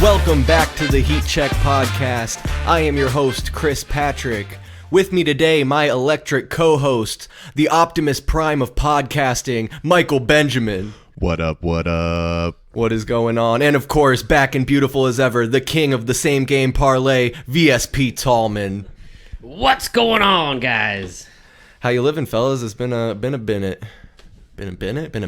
Welcome back to the Heat Check Podcast. I am your host, Chris Patrick. With me today, my electric co-host, the Optimus Prime of podcasting, Michael Benjamin. What up, what up? What is going on? And of course, back and beautiful as ever, the king of the same game parlay, VSP Tallman. What's going on, guys? How you living, fellas? It's been a minute. Been a minute. Been a minute, been a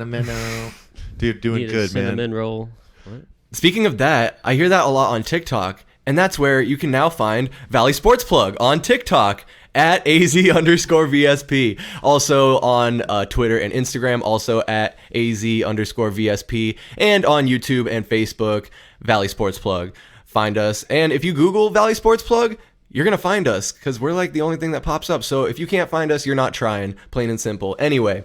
minute. Dude, doing good, cinnamon man. Roll. What? Speaking of that, I hear that a lot on TikTok, and that's where you can now find Valley Sports Plug on TikTok at AZ_VSP. Also on Twitter and Instagram, also at AZ_VSP, and on YouTube and Facebook, Valley Sports Plug. Find us, and if you Google Valley Sports Plug, you're going to find us, because we're like the only thing that pops up. So if you can't find us, you're not trying, plain and simple. Anyway,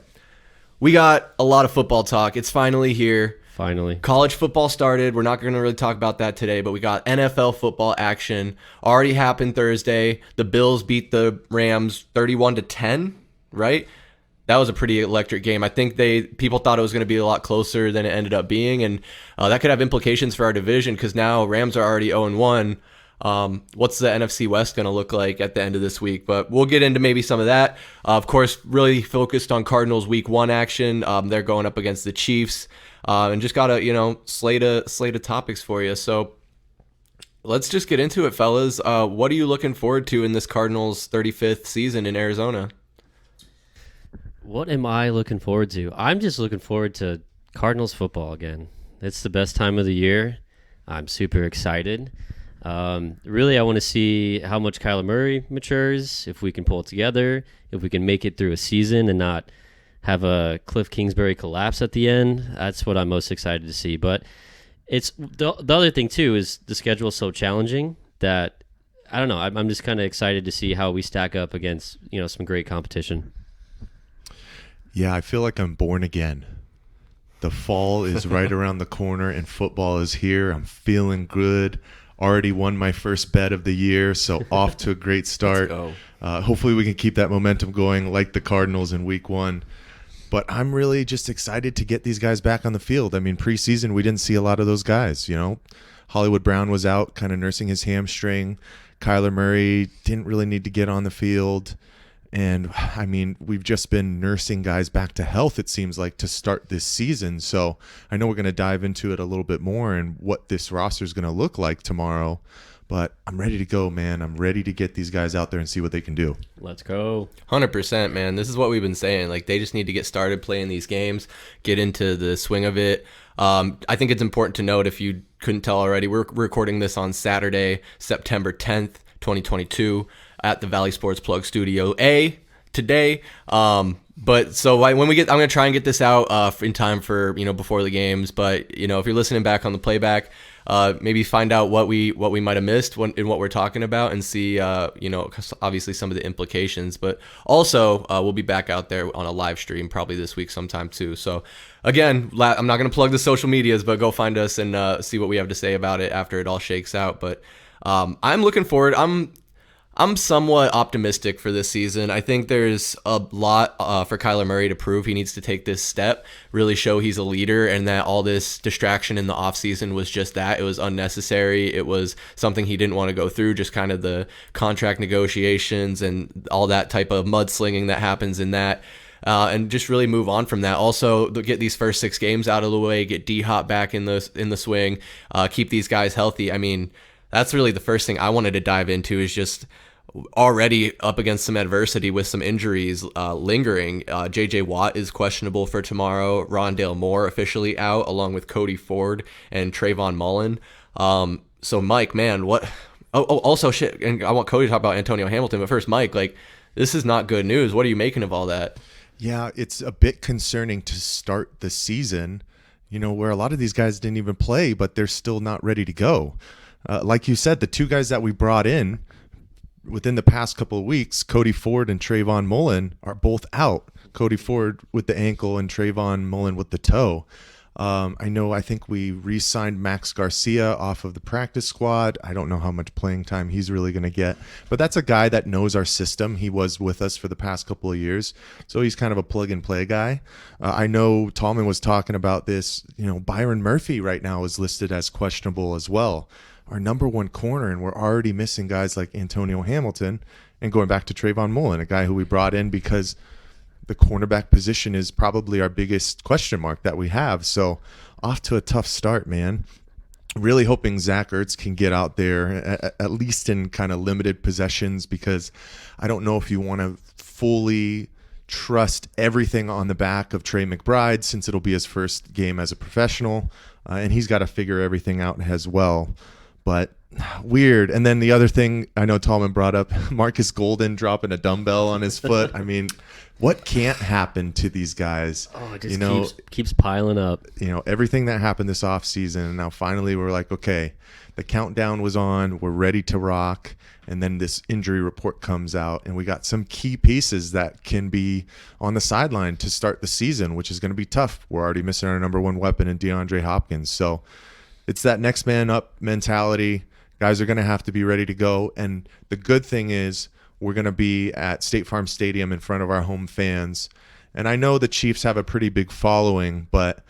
we got a lot of football talk. It's finally here. Finally. College football started. We're not going to really talk about that today, but we got NFL football action. Already happened Thursday. The Bills beat the Rams 31-10, right? That was a pretty electric game. I think people thought it was going to be a lot closer than it ended up being, and that could have implications for our division because now Rams are already 0-1. What's the NFC West going to look like at the end of this week? But we'll get into maybe some of that. Of course, really focused on Cardinals week 1 action. They're going up against the Chiefs, and just got a slate of topics for you. So let's just get into it, fellas. What are you looking forward to in this Cardinals 35th season in Arizona? What am I looking forward to? I'm just looking forward to Cardinals football again. It's the best time of the year. I'm super excited. Really, I want to see how much Kyler Murray matures, if we can pull it together, if we can make it through a season and not have a Cliff Kingsbury collapse at the end. That's what I'm most excited to see. But it's the other thing, too, is the schedule is so challenging that, I don't know, I'm just kind of excited to see how we stack up against, some great competition. Yeah, I feel like I'm born again. The fall is right around the corner and football is here. I'm feeling good. Already won my first bet of the year, so off to a great start. Let's go. Hopefully we can keep that momentum going like the Cardinals in week 1. But I'm really just excited to get these guys back on the field. I mean, preseason, we didn't see a lot of those guys, Hollywood Brown was out kind of nursing his hamstring. Kyler Murray didn't really need to get on the field. And, I mean, we've just been nursing guys back to health, it seems like, to start this season. So I know we're going to dive into it a little bit more and what this roster is going to look like tomorrow. But I'm ready to go, man. I'm ready to get these guys out there and see what they can do. Let's go. 100%, man. This is what we've been saying. Like, they just need to get started playing these games, get into the swing of it. I think it's important to note, if you couldn't tell already, we're recording this on Saturday, September 10th, 2022. At the Valley Sports Plug Studio A today. But so when I'm going to try and get this out in time for, before the games. But, if you're listening back on the playback, maybe find out what we might have missed in what we're talking about and see, obviously some of the implications. But also, we'll be back out there on a live stream probably this week sometime too. So again, I'm not going to plug the social medias, but go find us and see what we have to say about it after it all shakes out. But I'm looking forward. I'm somewhat optimistic for this season. I think there's a lot for Kyler Murray to prove. He needs to take this step, really show he's a leader, and that all this distraction in the offseason was just that. It was unnecessary. It was something he didn't want to go through, just kind of the contract negotiations and all that type of mudslinging that happens in that. And just really move on from that. Also, get these first 6 games out of the way, get D-Hop back in the swing, keep these guys healthy. I mean, that's really the first thing I wanted to dive into is just already up against some adversity with some injuries lingering. J.J. Watt is questionable for tomorrow. Rondale Moore officially out, along with Cody Ford and Trayvon Mullen. So, Mike, man, what... also, shit, and I want Cody to talk about Antonio Hamilton, but first, Mike, this is not good news. What are you making of all that? Yeah, it's a bit concerning to start the season, where a lot of these guys didn't even play, but they're still not ready to go. Like you said, the 2 guys that we brought in within the past couple of weeks, Cody Ford and Trayvon Mullen, are both out. Cody Ford with the ankle and Trayvon Mullen with the toe. I think we re-signed Max Garcia off of the practice squad. I don't know how much playing time he's really going to get, but that's a guy that knows our system. He was with us for the past couple of years, so he's kind of a plug-and-play guy. I know Tallman was talking about this. Byron Murphy right now is listed as questionable as well, our number one corner, and we're already missing guys like Antonio Hamilton and going back to Trayvon Mullen, a guy who we brought in because the cornerback position is probably our biggest question mark that we have. So off to a tough start, man. Really hoping Zach Ertz can get out there at least in kind of limited possessions, because I don't know if you want to fully trust everything on the back of Trey McBride, since it'll be his first game as a professional, and he's got to figure everything out as well. But weird. And then the other thing I know Tallman brought up, Marcus Golden dropping a dumbbell on his foot. I mean, what can't happen to these guys? Oh, it just keeps piling up. Everything that happened this offseason, and now finally we're like, okay, the countdown was on, we're ready to rock, and then this injury report comes out, and we got some key pieces that can be on the sideline to start the season, which is going to be tough. We're already missing our number one weapon in DeAndre Hopkins. So it's that next man up mentality. Guys are going to have to be ready to go. And the good thing is we're going to be at State Farm Stadium in front of our home fans. And I know the Chiefs have a pretty big following, but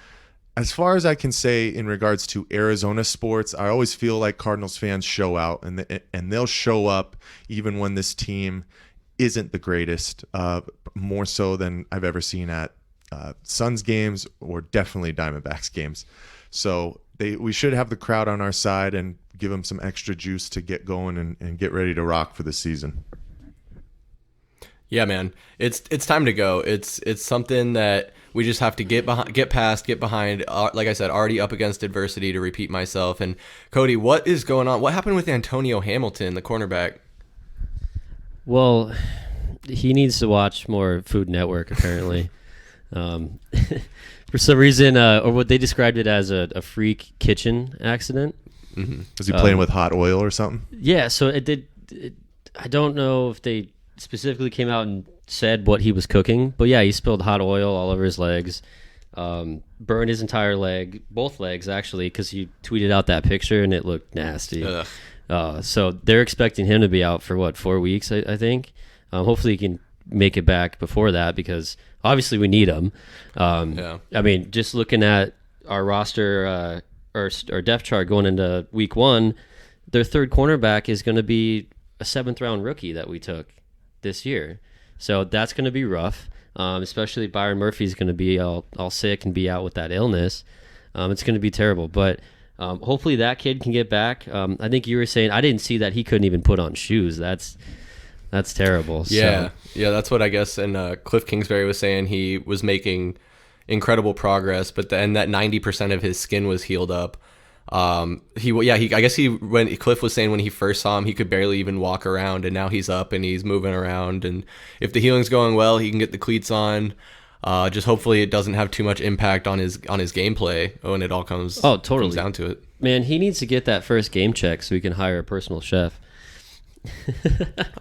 as far as I can say in regards to Arizona sports, I always feel like Cardinals fans show out, and they'll show up even when this team isn't the greatest, more so than I've ever seen at Suns games or definitely Diamondbacks games. So we should have the crowd on our side and give them some extra juice to get going and get ready to rock for the season. Yeah, man, it's time to go. It's something that we just have to get behind. Like I said, already up against adversity, to repeat myself. And Cody, what is going on? What happened with Antonio Hamilton, the cornerback? Well, he needs to watch more Food Network, apparently. For some reason, or what they described it as a freak kitchen accident. Mm-hmm. Was he playing with hot oil or something? Yeah, so it did. I don't know if they specifically came out and said what he was cooking, but yeah, he spilled hot oil all over his legs, burned his entire leg, both legs actually, because he tweeted out that picture and it looked nasty. So they're expecting him to be out for 4 weeks, I think. Hopefully he can make it back before that, because obviously we need him. I mean, just looking at our roster or depth chart going into week 1, their third cornerback is going to be a 7th round rookie that we took this year. So that's going to be rough, especially Byron Murphy's going to be all sick and be out with that illness. It's going to be terrible, but hopefully that kid can get back. I think you were saying, I didn't see that he couldn't even put on shoes. That's terrible. Yeah, that's what I guess. And Cliff Kingsbury was saying he was making incredible progress, but then that 90% of his skin was healed up. When Cliff was saying when he first saw him, he could barely even walk around, and now he's up and he's moving around. And if the healing's going well, he can get the cleats on. Just hopefully it doesn't have too much impact on his gameplay when it all comes down to it. Man, he needs to get that first game check so he can hire a personal chef.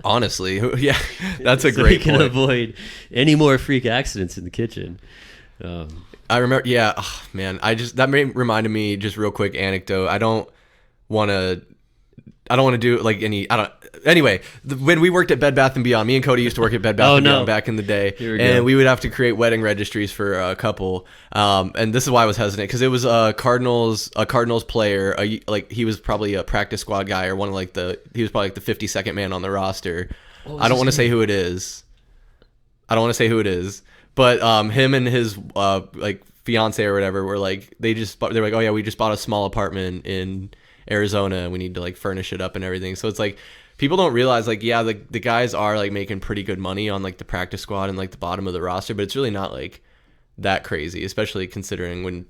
Honestly, yeah, that's a great point. So he can avoid any more freak accidents in the kitchen. I remember, that reminded me, just real quick anecdote. I don't want to do like anyway, when we worked at Bed Bath & Beyond, me and Cody used to work at Bed Bath & Beyond back in the day, and we would have to create wedding registries for a couple. And this is why I was hesitant, because it was a Cardinals player, he was probably a practice squad guy, or he was probably like the 52nd man on the roster. I don't want to say who it is. But him and his fiance or whatever were like, they're like, oh yeah, we just bought a small apartment in Arizona and we need to furnish it up and everything. So it's like, people don't realize the guys are making pretty good money on the practice squad and the bottom of the roster, but it's really not that crazy, especially considering when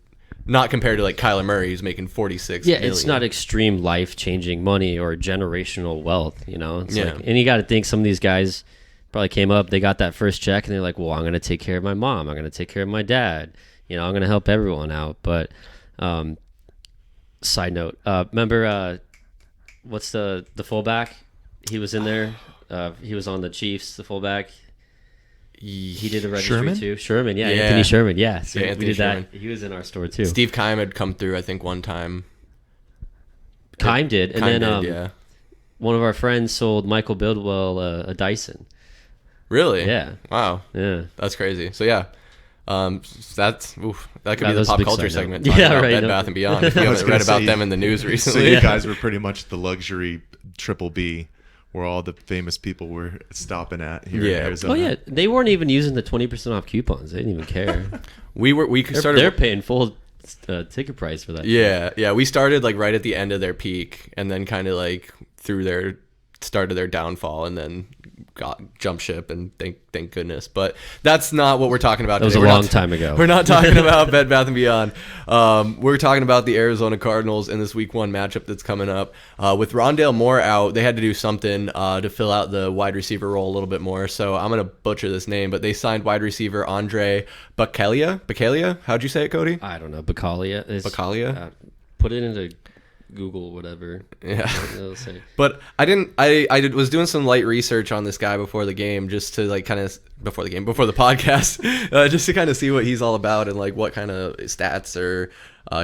not compared to Kyler Murray, who's making $46 million. It's not extreme life-changing money or generational wealth, It's and you got to think some of these guys probably came up, they got that first check, and they're like, well, I'm going to take care of my mom, I'm going to take care of my dad, I'm going to help everyone out. But side note, remember what's the fullback? He was in there. He was on the Chiefs, the fullback. He did a registry Sherman? too. Sherman, yeah, Yeah. Anthony Sherman, yeah. So Yeah, we Anthony did Sherman. that. He was in our store too. Steve Keim had come through, I think, one time. Keim did, and Keim then did, yeah. one of our friends sold Michael Bidwell a Dyson. Really? Yeah. Wow. Yeah. That's crazy. So yeah, that could Yeah, be the that's a pop big culture side segment. note. talking Yeah, about right, Bed no. Bath and Beyond. If you I was haven't read gonna about say, them in the news So recently, you guys were pretty much the luxury triple B, where all the famous people were stopping at here Yeah. in Arizona. Oh yeah, they weren't even using the 20% off coupons. They didn't even care. we started. They're paying full ticket price for that. Yeah. We started like right at the end of their peak, and then kind of like started their downfall, and then got jump ship, and thank goodness. But that's not what we're talking about. That was today. a We're long not- time ago. We're not talking about Bed Bath and Beyond. We're talking about the Arizona Cardinals in this Week 1 matchup that's coming up. With Rondale Moore out, they had to do something to fill out the wide receiver role a little bit more. So I'm gonna butcher this name, but they signed wide receiver Andre Baccalia. How'd you say it, Cody? I don't know. Baccalia. Baccalia? Put it into Google, whatever. Yeah. I don't know what to say. But was doing some light research on this guy before the game, just to like kind of before the podcast, just to kind of see what he's all about and like what kind of stats or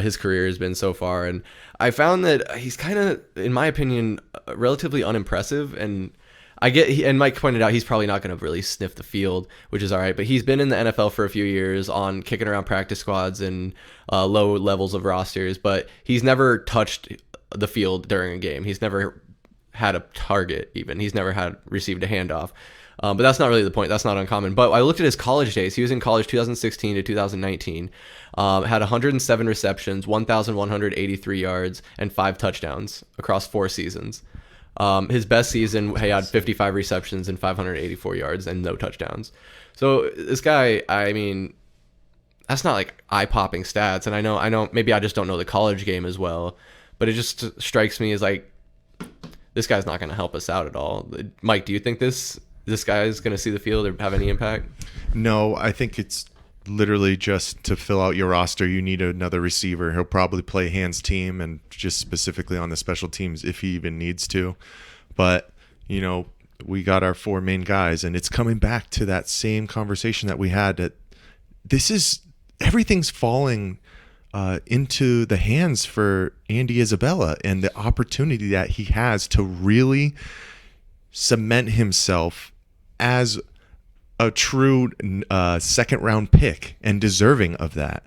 his career has been so far. And I found that he's kind of, in my opinion, relatively unimpressive. And and Mike pointed out he's probably not going to really sniff the field, which is all right. But he's been in the NFL for a few years on kicking around practice squads and low levels of rosters, but he's never touched the field during a game. He's never had a target even. He's never received a handoff. But that's not really the point. That's not uncommon. But I looked at his college days. He was in college 2016 to 2019. Had 107 receptions, 1,183 yards, and 5 touchdowns across 4 seasons. His best season, he had 55 receptions and 584 yards and no touchdowns. So this guy, I mean, that's not like eye-popping stats. And I know, maybe I just don't know the college game as well, but it just strikes me as like, this guy's not going to help us out at all. Mike, do you think this guy is going to see the field or have any impact? No, I think it's literally just to fill out your roster. You need another receiver. He'll probably play hands team and just specifically on the special teams if he even needs to. But, we got our 4 main guys, and it's coming back to that same conversation that we had, that everything's falling into the hands for Andy Isabella and the opportunity that he has to really cement himself as a true second round pick and deserving of that.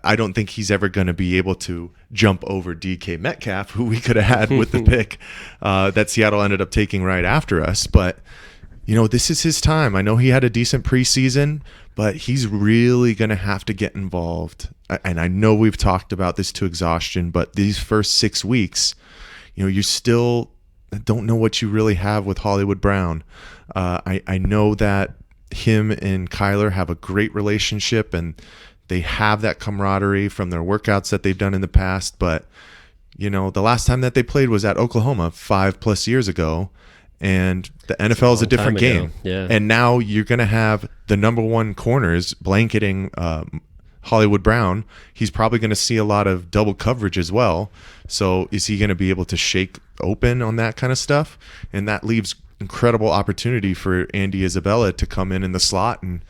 I don't think he's ever going to be able to jump over DK Metcalf, who we could have had with the pick that Seattle ended up taking right after us. But, this is his time. I know he had a decent preseason, but he's really going to have to get involved. And I know we've talked about this to exhaustion, but these first 6 weeks, you still don't know what you really have with Hollywood Brown. I know that him and Kyler have a great relationship, and they have that camaraderie from their workouts that they've done in the past. But, the last time that they played was at Oklahoma 5+ years ago, and the NFL is a different game. Yeah. And now you're going to have the number 1 corners blanketing Hollywood Brown. He's probably going to see a lot of double coverage as well. So is he going to be able to shake open on that kind of stuff? And that leaves incredible opportunity for Andy Isabella to come in the slot and,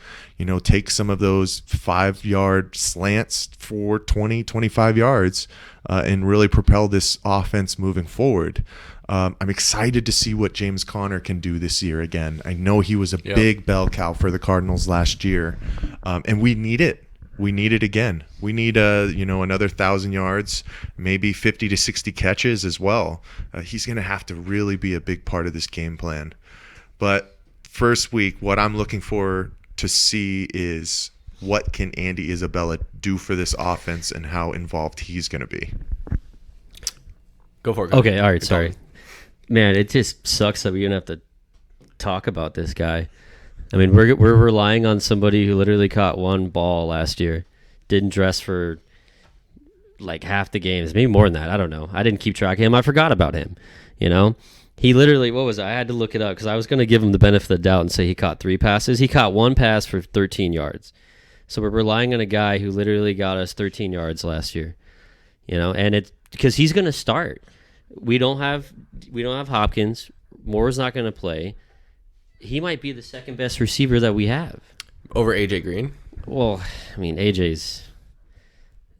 take some of those 5-yard slants for 20, 25 yards and really propel this offense moving forward. I'm excited to see what James Conner can do this year again. I know he was a big bell cow for the Cardinals last year, and we need it. We need it again. We need another 1,000 yards, maybe 50 to 60 catches as well. He's going to have to really be a big part of this game plan. But first week, what I'm looking for to see is what can Andy Isabella do for this offense and how involved he's going to be. Go for it. Okay, all right, sorry. Man, it just sucks that we don't have to talk about this guy. I mean, we're relying on somebody who literally caught 1 ball last year, didn't dress for like half the games, maybe more than that. I don't know. I didn't keep track of him. I forgot about him. He literally, what was it? I had to look it up because I was going to give him the benefit of the doubt and say he caught 3 passes. He caught 1 pass for 13 yards. So we're relying on a guy who literally got us 13 yards last year. And it's because he's going to start. We don't have Hopkins. Moore's not going to play. he might be the second best receiver that we have. Over AJ Green? Well, I mean, AJ,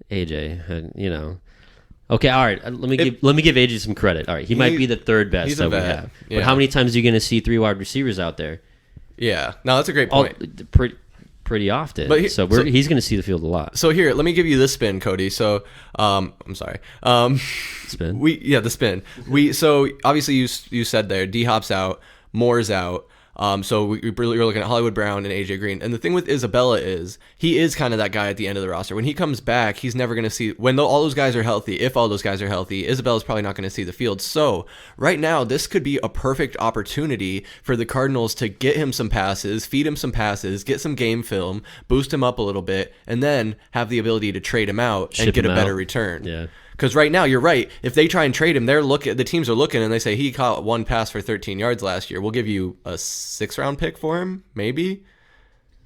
you know. Okay, all right. Let me give AJ some credit. All right, he might be the third best that we have. Yeah. But how many times are you going to see 3 wide receivers out there? Yeah. No, that's a great point. Pretty often. But he's going to see the field a lot. So here, let me give you this spin, Cody. So, I'm sorry. Spin? The spin. So obviously you said there, D-Hop's out, Moore's out. So we're looking at Hollywood Brown and AJ Green. And the thing with Isabella is he is kind of that guy at the end of the roster. When he comes back, he's never going to see, when all those guys are healthy, if all those guys are healthy, Isabella's probably not going to see the field. So right now, this could be a perfect opportunity for the Cardinals to get him some passes, feed him some passes, get some game film, boost him up a little bit, and then have the ability to trade him out and get a better return. Yeah. Because right now, you're right. If they try and trade him, the teams are looking and they say he caught 1 pass for 13 yards last year. We'll give you a 6th-round pick for him, maybe.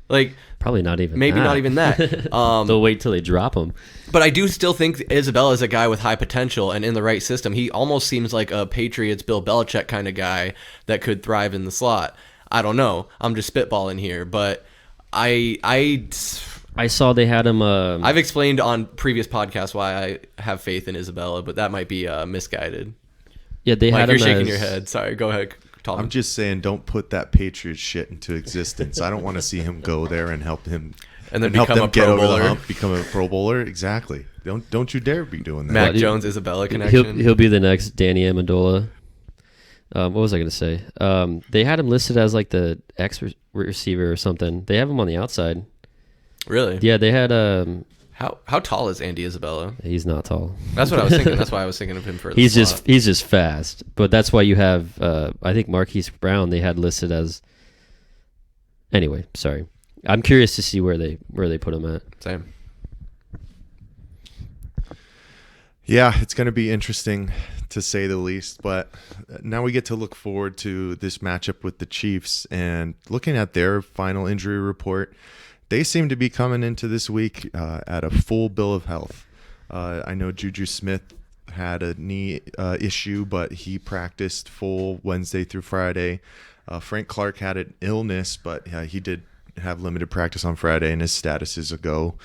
Like probably not even. Maybe that. not even that. They'll wait till they drop him. But I do still think Isabella is a guy with high potential and in the right system. He almost seems like a Patriots Bill Belichick kind of guy that could thrive in the slot. I don't know. I'm just spitballing here, but I saw they had him. I've explained on previous podcasts why I have faith in Isabella, but that might be misguided. Yeah, they had him. You're shaking your head. Sorry, go ahead, Tom. I'm just saying, don't put that Patriots shit into existence. I don't want to see him go there and help him, and then help become them a get Pro over Bowler. the hump, become a Pro Bowler. Exactly. Don't you dare be doing that. Mac Jones Isabella connection. He'll be the next Danny Amendola. What was I going to say? They had him listed as like the X receiver or something. They have him on the outside. Really? Yeah, they had. How tall is Andy Isabella? He's not tall. That's what I was thinking. That's why I was thinking of him for. He's just fast. But that's why you have. I think Marquise Brown they had listed as. Anyway, sorry. I'm curious to see where they put him at. Same. Yeah, it's going to be interesting to say the least, but now we get to look forward to this matchup with the Chiefs and looking at their final injury report. They seem to be coming into this week at a full bill of health. I know Juju Smith had a knee issue, but he practiced full Wednesday through Friday. Frank Clark had an illness, but he did have limited practice on Friday, and his status is a go.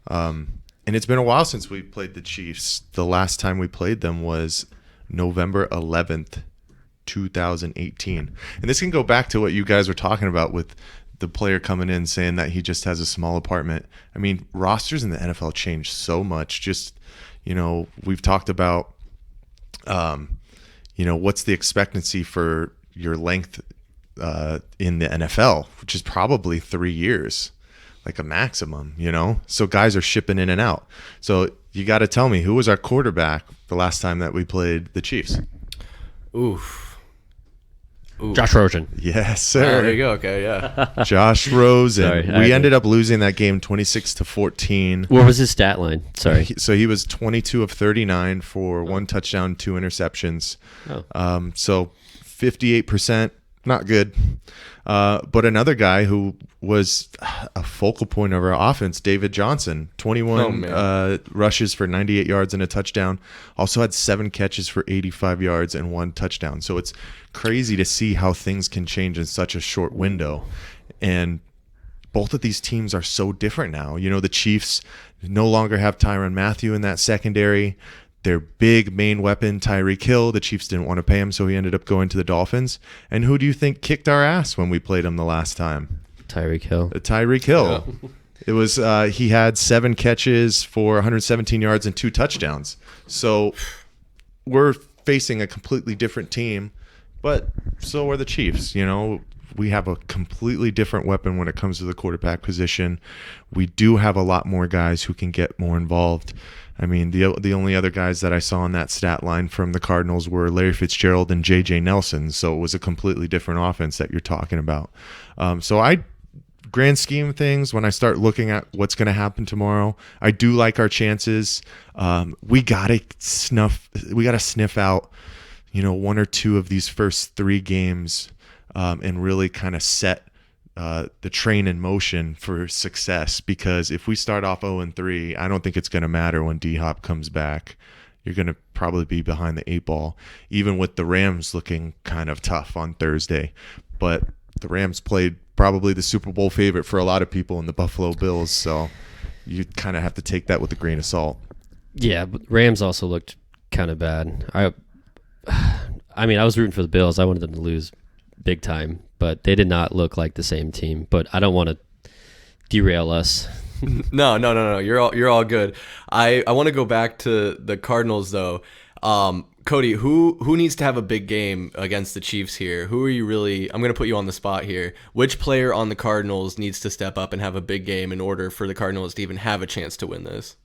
And it's been a while since we played the Chiefs. The last time we played them was November 11th, 2018. And this can go back to what you guys were talking about with the player coming in saying that he just has a small apartment. I mean, rosters in the NFL change so much. Just, we've talked about, what's the expectancy for your length in the NFL, which is probably 3 years. Like a maximum, So guys are shipping in and out. So you got to tell me, who was our quarterback the last time that we played the Chiefs? Oof. Josh Rosen. Yes, sir. There you go. Okay, yeah. Josh Rosen. Sorry, we ended up losing that game 26-14. What was his stat line? Sorry. So he was 22 of 39 for 1 touchdown, 2 interceptions. Oh. So 58%. Not good. But another guy who was a focal point of our offense, David Johnson, 21 rushes for 98 yards and a touchdown. Also had 7 catches for 85 yards and 1 touchdown. So it's crazy to see how things can change in such a short window. And both of these teams are so different now. The Chiefs no longer have Tyrann Mathieu in that secondary. Their big main weapon, Tyreek Hill, the Chiefs didn't want to pay him, so he ended up going to the Dolphins. And who do you think kicked our ass when we played him the last time? Tyreek Hill. Tyreek Hill. Yeah. It was he had 7 catches for 117 yards and 2 touchdowns. So we're facing a completely different team, but so are the Chiefs. We have a completely different weapon when it comes to the quarterback position. We do have a lot more guys who can get more involved. I mean, the only other guys that I saw on that stat line from the Cardinals were Larry Fitzgerald and J.J. Nelson, so it was a completely different offense that you're talking about. Grand scheme of things, when I start looking at what's going to happen tomorrow, I do like our chances. We gotta sniff out, 1 or 2 of these first 3 games, and really kind of set the train in motion for success, because if we start off 0-3, I don't think it's going to matter when D-Hop comes back. You're going to probably be behind the 8 ball, even with the Rams looking kind of tough on Thursday. But the Rams played probably the Super Bowl favorite for a lot of people in the Buffalo Bills, so you kind of have to take that with a grain of salt. Yeah, but Rams also looked kind of bad. I mean, I was rooting for the Bills. I wanted them to lose big time, but they did not look like the same team. But I don't want to derail us. No. You're all good. I want to go back to the Cardinals though. Cody, who needs to have a big game against the Chiefs here? Who are you really? I'm going to put you on the spot here. Which player on the Cardinals needs to step up and have a big game in order for the Cardinals to even have a chance to win this?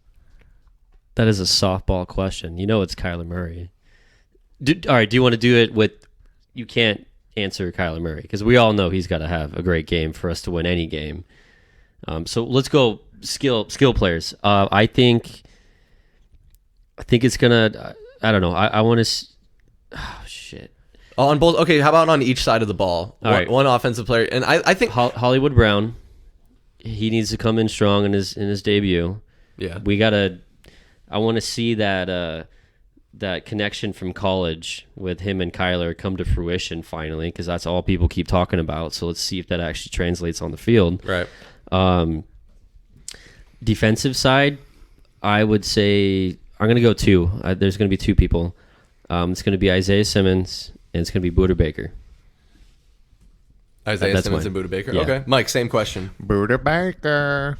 That is a softball question. You know it's Kyler Murray. All right, do you want to do it with? You can't answer Kyler Murray because we all know he's got to have a great game for us to win any game. So let's go skill players. I think it's gonna. I don't know. I want to. Oh shit. On both. Okay, how about on each side of the ball? All right. One offensive player, and I think Hollywood Brown. He needs to come in strong in his debut. Yeah. We gotta. I want to see that connection from college with him and Kyler come to fruition finally, because that's all people keep talking about. So let's see if that actually translates on the field. Right. Defensive side, I would say I'm going to go two. There's going to be two people. It's going to be Isaiah Simmons and it's going to be Buda Baker. Isaiah Simmons and Buda Baker. Yeah. Okay, Mike, same question. Buda Baker.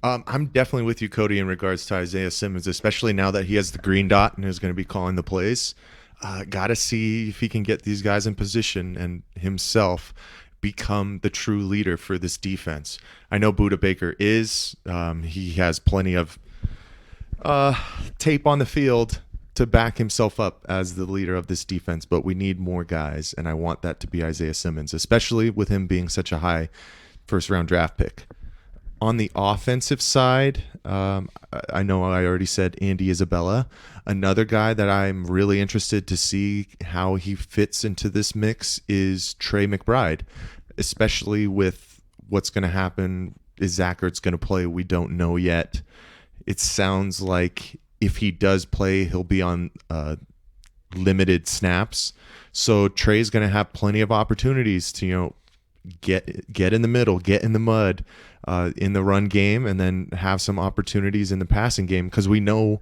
I'm definitely with you, Cody, in regards to Isaiah Simmons, especially now that he has the green dot and is going to be calling the plays. Got to see if he can get these guys in position and himself become the true leader for this defense. I know Buda Baker is. He has plenty of tape on the field to back himself up as the leader of this defense, but we need more guys, and I want that to be Isaiah Simmons, especially with him being such a high first-round draft pick. On the offensive side, I know I already said Andy Isabella. Another guy that I'm really interested to see how he fits into this mix is Trey McBride, especially with what's going to happen. Is Zach Ertz going to play? We don't know yet. It sounds like if he does play, he'll be on limited snaps. So Trey's going to have plenty of opportunities to, get in the middle, get in the mud in the run game, and then have some opportunities in the passing game, because we know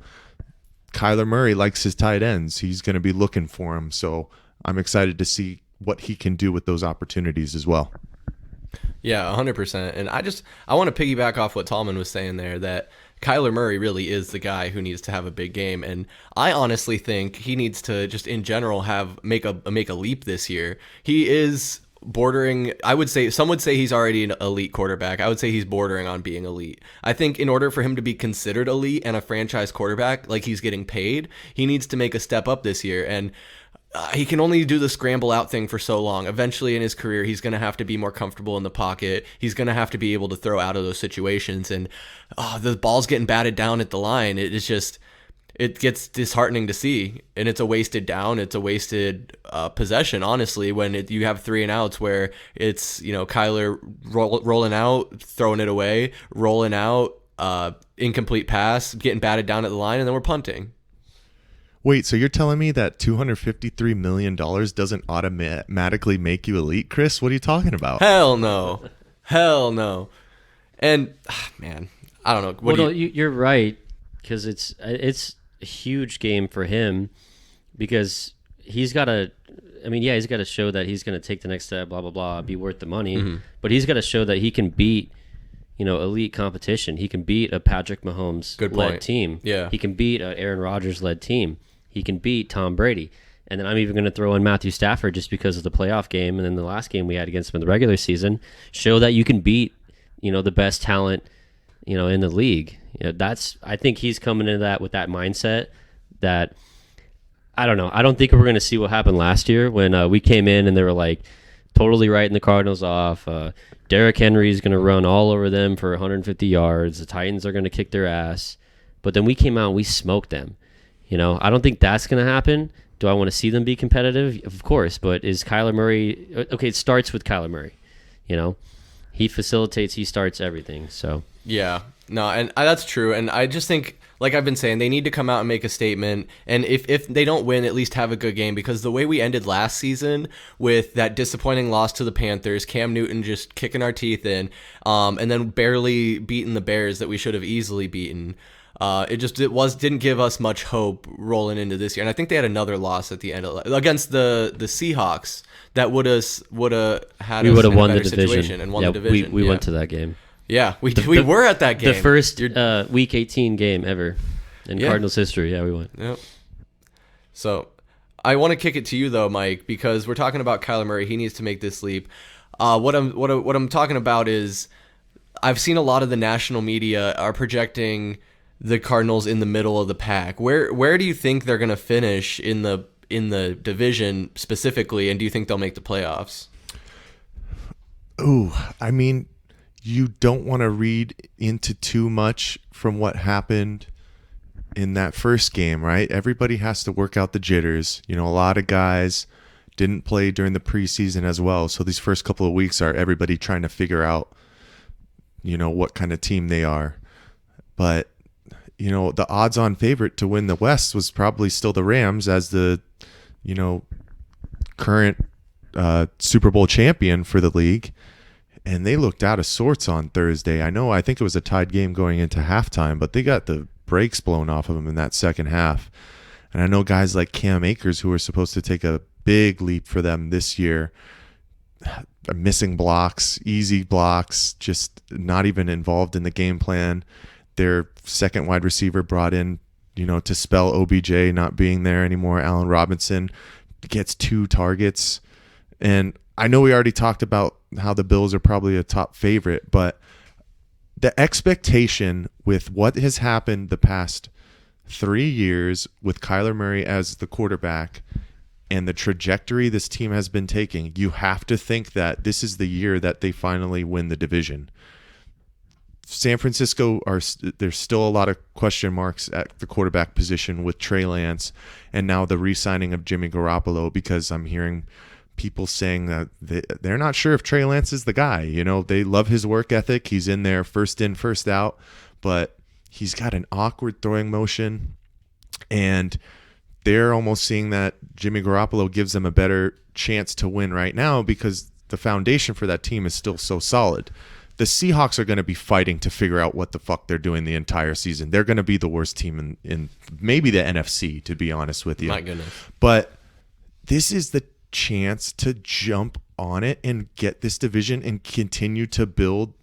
Kyler Murray likes his tight ends. He's going to be looking for him. So I'm excited to see what he can do with those opportunities as well. Yeah, 100%. And I want to piggyback off what Tallman was saying there, that Kyler Murray really is the guy who needs to have a big game. And I honestly think he needs to just in general make a leap this year. He is bordering, some would say he's already an elite quarterback. I would say he's bordering on being elite. I think in order for him to be considered elite and a franchise quarterback, like he's getting paid, he needs to make a step up this year. And he can only do the scramble out thing for so long. Eventually in his career, he's going to have to be more comfortable in the pocket. He's going to have to be able to throw out of those situations. And the ball's getting batted down at the line. It gets disheartening to see, and it's a wasted down. It's a wasted possession, honestly, when you have 3 and outs where it's, Kyler rolling out, throwing it away, rolling out, incomplete pass, getting batted down at the line, and then we're punting. Wait, so you're telling me that $253 million doesn't automatically make you elite, Chris? What are you talking about? Hell no. Hell no. And, man, I don't know. You're right, because it's a huge game for him, because he's got to show that he's going to take the next step, blah, blah, blah, be worth the money. Mm-hmm. But he's got to show that he can beat, elite competition. He can beat a Patrick Mahomes-led team. Yeah. He can beat an Aaron Rodgers-led team. He can beat Tom Brady. And then I'm even going to throw in Matthew Stafford just because of the playoff game. And then the last game we had against him in the regular season, show that you can beat, the best talent, in the league. I think he's coming into that with that mindset that, I don't know. I don't think we're going to see what happened last year when we came in and they were like totally writing the Cardinals off. Derrick Henry is going to run all over them for 150 yards. The Titans are going to kick their ass. But then we came out and we smoked them. I don't think that's going to happen. Do I want to see them be competitive? Of course. But is Kyler Murray... Okay, it starts with Kyler Murray. He facilitates, he starts everything. So yeah. No, and that's true. And I just think, like I've been saying, they need to come out and make a statement. And if they don't win, at least have a good game, because the way we ended last season with that disappointing loss to the Panthers, Cam Newton just kicking our teeth in, and then barely beating the Bears that we should have easily beaten. Didn't give us much hope rolling into this year. And I think they had another loss at the end against the Seahawks that would have had We us would have in a won the better division situation and won the division. We went to that game. Yeah, we were at that game. The first Week 18 game ever in Cardinals history. Yeah, we went. Yep. So I want to kick it to you though, Mike, because we're talking about Kyler Murray. He needs to make this leap. What I'm talking about is I've seen a lot of the national media are projecting the Cardinals in the middle of the pack. Where do you think they're going to finish in the division specifically, and do you think they'll make the playoffs? Ooh, I mean, you don't want to read into too much from what happened in that first game, right? Everybody has to work out the jitters. You know, a lot of guys didn't play during the preseason as well. So these first couple of weeks are everybody trying to figure out, you know, what kind of team they are. But, you know, the odds-on favorite to win the West was probably still the Rams as the, you know, current Super Bowl champion for the league. And they looked out of sorts on Thursday. I think it was a tied game going into halftime, but they got the brakes blown off of them in that second half. And I know guys like Cam Akers, who are supposed to take a big leap for them this year, are missing blocks, easy blocks, just not even involved in the game plan. Their second wide receiver brought in, you know, to spell OBJ not being there anymore, Allen Robinson, gets 2 targets. And I know we already talked about how the Bills are probably a top favorite, but the expectation with what has happened the past 3 years with Kyler Murray as the quarterback and the trajectory this team has been taking, you have to think that this is the year that they finally win the division. San Francisco, there's still a lot of question marks at the quarterback position with Trey Lance and now the re-signing of Jimmy Garoppolo, because I'm hearing people saying that they're not sure if Trey Lance is the guy. You know, they love his work ethic. He's in there first in, first out, but he's got an awkward throwing motion, and they're almost seeing that Jimmy Garoppolo gives them a better chance to win right now because the foundation for that team is still so solid. The Seahawks are going to be fighting to figure out what the fuck they're doing the entire season. They're going to be the worst team in maybe the NFC, to be honest with you. My goodness. But this is the chance to jump on it and get this division and continue to build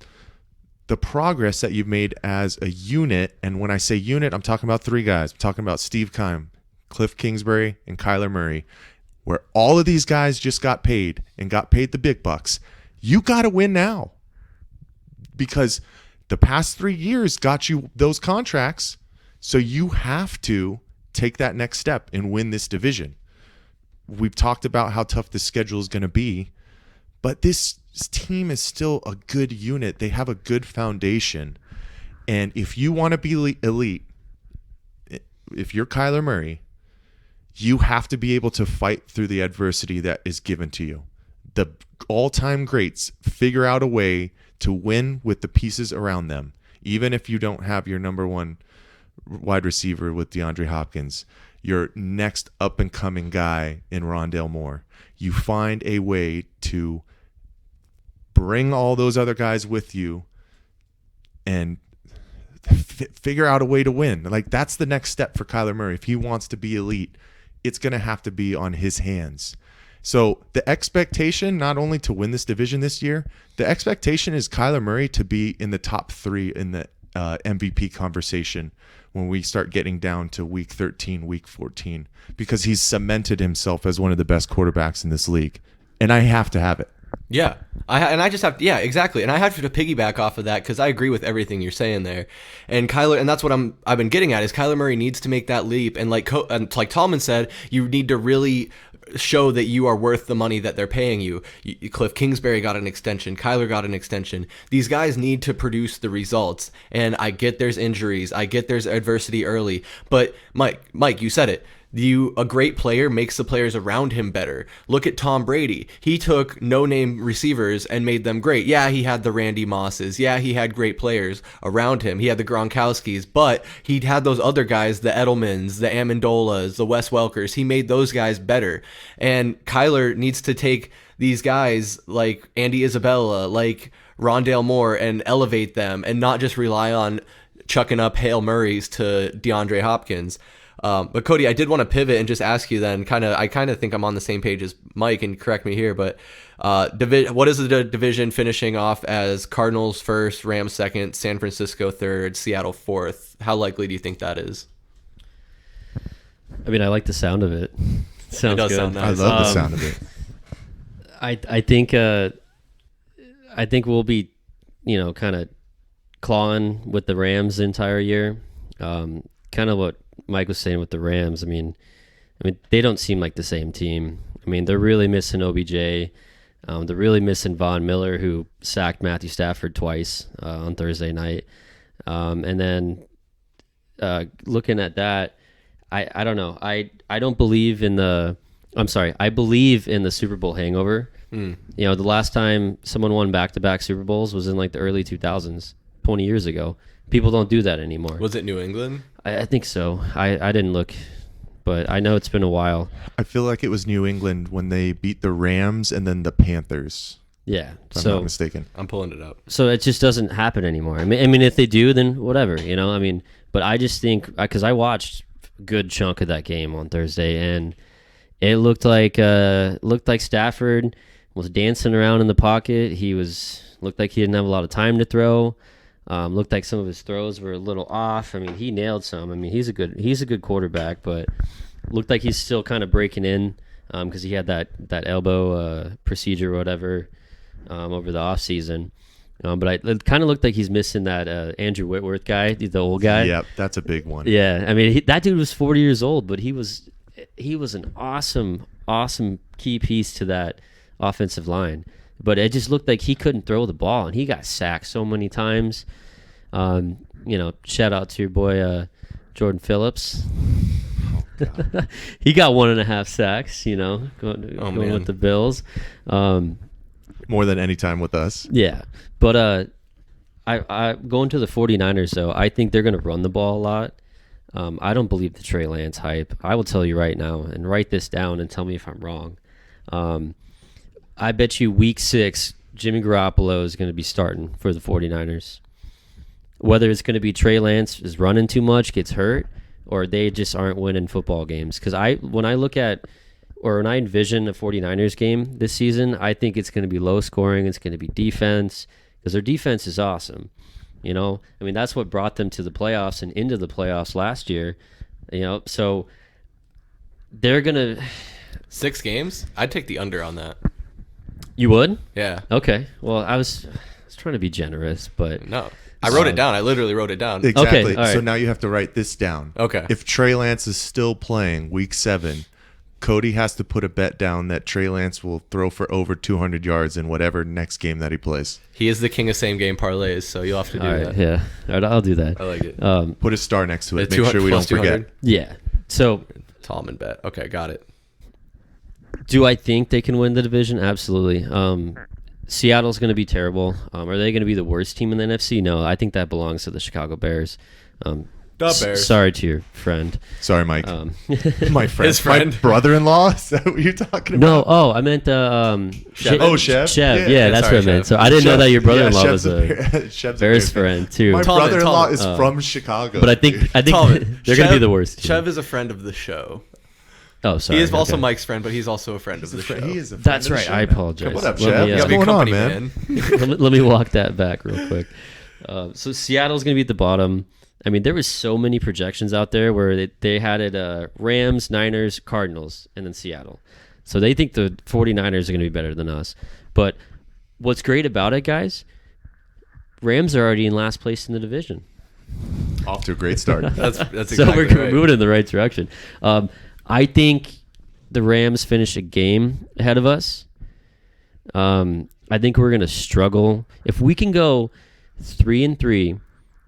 the progress that you've made as a unit. And when I say unit, I'm talking about 3 guys. I'm talking about Steve Keim, Cliff Kingsbury, and Kyler Murray, where all of these guys just got paid and got paid the big bucks. You got to win now because the past 3 years got you those contracts. So you have to take that next step and win this division. We've talked about how tough the schedule is going to be, but this team is still a good unit. They have a good foundation. And if you want to be elite, if you're Kyler Murray, you have to be able to fight through the adversity that is given to you. The all-time greats figure out a way to win with the pieces around them, even if you don't have your number 1 wide receiver with DeAndre Hopkins, your next up-and-coming guy in Rondale Moore. You find a way to bring all those other guys with you and figure out a way to win. Like, that's the next step for Kyler Murray. If he wants to be elite, it's going to have to be on his hands. So the expectation, not only to win this division this year, the expectation is Kyler Murray to be in the top 3 in the MVP conversation when we start getting down to week 13, week 14, because he's cemented himself as one of the best quarterbacks in this league. And I have to have it. Yeah. Yeah, exactly. And I have to piggyback off of that because I agree with everything you're saying there. And Kyler, and that's what I've been getting at, is Kyler Murray needs to make that leap. And like Tallman said, you need to really show that you are worth the money that they're paying you. Cliff Kingsbury got an extension. Kyler got an extension. These guys need to produce the results. And I get there's injuries. I get there's adversity early. But Mike, you said it. A great player makes the players around him better. Look at Tom Brady. He took no-name receivers and made them great. Yeah, he had the Randy Mosses. Yeah, he had great players around him. He had the Gronkowskis, but he had those other guys, the Edelmans, the Amendolas, the Wes Welkers. He made those guys better. And Kyler needs to take these guys like Andy Isabella, like Rondale Moore, and elevate them and not just rely on chucking up Hail Marys to DeAndre Hopkins. But Cody, I did want to pivot and just ask you then, I kind of think I'm on the same page as Mike, and correct me here, but what is the division finishing off as Cardinals first, Rams second, San Francisco third, Seattle fourth? How likely do you think that is? I mean, I like the sound of it. Sounds good. Sound nice. I love the sound of it. I think we'll be, kind of clawing with the Rams the entire year. Kind of what Mike was saying with the Rams. I mean, they don't seem like the same team. I mean, they're really missing OBJ. They're really missing Von Miller, who sacked Matthew Stafford twice on Thursday night. And then looking at that, I don't know. I don't believe in the. I'm sorry. I believe in the Super Bowl hangover. The last time someone won back-to-back Super Bowls was in like the early 2000s, 20 years ago. People don't do that anymore. Was it New England? I think so. I didn't look, but I know it's been a while. I feel like it was New England when they beat the Rams and then the Panthers. Yeah, if I'm not mistaken. I'm pulling it up. So it just doesn't happen anymore. I mean, if they do, then whatever, But I just think, because I watched a good chunk of that game on Thursday, and it looked like Stafford was dancing around in the pocket. Looked like he didn't have a lot of time to throw. Looked like some of his throws were a little off. I mean, he nailed some. I mean, he's a good quarterback, but looked like he's still kind of breaking in because he had that elbow procedure or whatever over the offseason. But it kind of looked like he's missing that Andrew Whitworth guy, the old guy. Yeah, that's a big one. Yeah, I mean, that dude was 40 years old, but he was an awesome key piece to that offensive line. But it just looked like he couldn't throw the ball, and he got sacked so many times. Shout out to your boy Jordan Phillips. Oh, he got 1.5 sacks. Going with the Bills. More than any time with us. Yeah, but I going to the 49ers though. I think they're going to run the ball a lot. I don't believe the Trey Lance hype. I will tell you right now, and write this down and tell me if I'm wrong. I bet you week 6, Jimmy Garoppolo is going to be starting for the 49ers. Whether it's going to be Trey Lance is running too much, gets hurt, or they just aren't winning football games. Because when I envision a 49ers game this season, I think it's going to be low scoring. It's going to be defense, because their defense is awesome. That's what brought them to the playoffs and into the playoffs last year. So they're going to... 6 games? I'd take the under on that. You would? Yeah. Okay. Well, I was trying to be generous, but... No. I wrote it down. I literally wrote it down. Exactly. Okay, all right. So now you have to write this down. Okay. If Trey Lance is still playing week 7, Cody has to put a bet down that Trey Lance will throw for over 200 yards in whatever next game that he plays. He is the king of same-game parlays, so you'll have to do that. Yeah. All right, I'll do that. I like it. Put a star next to it. Make sure we don't forget. Yeah. So... Tallman bet. Okay, got it. Do I think they can win the division? Absolutely. Seattle's going to be terrible. Are they going to be the worst team in the NFC? No, I think that belongs to the Chicago Bears. The Bears. Sorry to your friend. Sorry, Mike. My friend. His friend. My brother-in-law? Is that what you're talking No, about? I meant Chev. Chev. Yeah, Yeah, that's sorry, what I meant. Chev. So I didn't know that your brother-in-law Chev's was Chev's Bears friend too. My Tallman, brother-in-law Tallman. is from Chicago. But I think Tallman. they're going to be the worst team. Chev is a friend of the show. Oh, sorry. He is also okay. Mike's friend, but he's also a friend of the show. He is a friend That's of the right. show I now. apologize. What up, Let Chev? me, What's Gotta be going on, company, man? let me walk that back real quick. So Seattle's going to be at the bottom. I mean, there was so many projections out there where they had it Rams, Niners, Cardinals, and then Seattle. So they think the 49ers are going to be better than us. But what's great about it, guys, Rams are already in last place in the division. Off to a great start. That's exactly So we're right. moving in the right direction. I think the Rams finish a game ahead of us. I think we're going to struggle. If we can go 3-3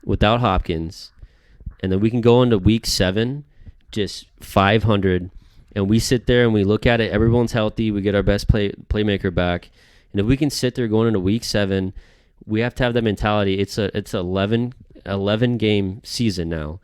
without Hopkins, and then we can go into week 7 just 500, and we sit there and we look at it, everyone's healthy, we get our best playmaker back, and if we can sit there going into week 7, we have to have that mentality. It's 11 game season now.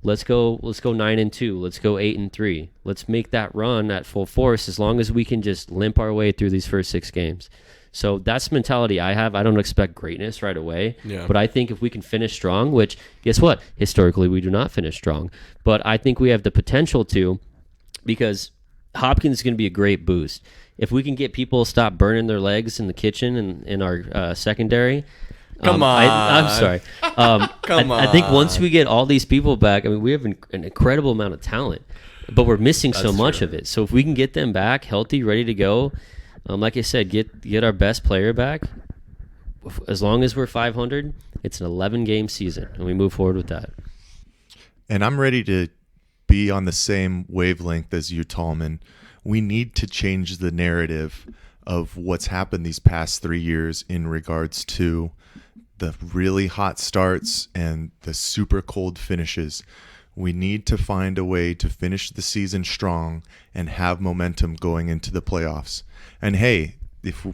Let's go 9-2. Let's go 8-3. Let's make that run at full force as long as we can just limp our way through these first 6 games. So that's the mentality I have. I don't expect greatness right away, but I think if we can finish strong, which guess what? Historically, we do not finish strong, but I think we have the potential to, because Hopkins is going to be a great boost. If we can get people to stop burning their legs in the kitchen and in our secondary. Come on. I'm sorry. Come on. I think once we get all these people back, I mean, we have an incredible amount of talent, but we're missing so much of it. So if we can get them back healthy, ready to go, like I said, get our best player back. As long as we're 500, it's an 11-game season, and we move forward with that. And I'm ready to be on the same wavelength as you, Tallman. We need to change the narrative of what's happened these past 3 years in regards to the really hot starts and the super cold finishes. We need to find a way to finish the season strong and have momentum going into the playoffs. And hey, if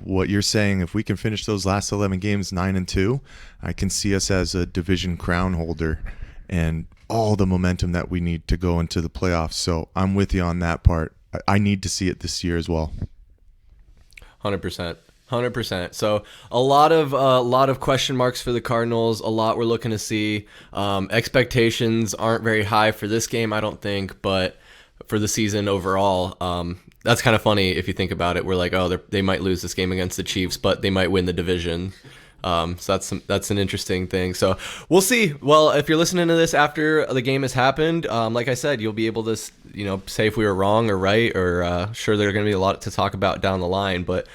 what you're saying, if we can finish those last 11 games 9-2, I can see us as a division crown holder and all the momentum that we need to go into the playoffs. So I'm with you on that part. I need to see it this year as well. 100%. 100%. So a lot of question marks for the Cardinals. A lot we're looking to see. Expectations aren't very high for this game, I don't think, but for the season overall, that's kind of funny if you think about it. We're like, oh, they might lose this game against the Chiefs, but they might win the division. So that's an interesting thing. So we'll see. Well, if you're listening to this after the game has happened, like I said, you'll be able to, say if we were wrong or right, or sure there's going to be a lot to talk about down the line. But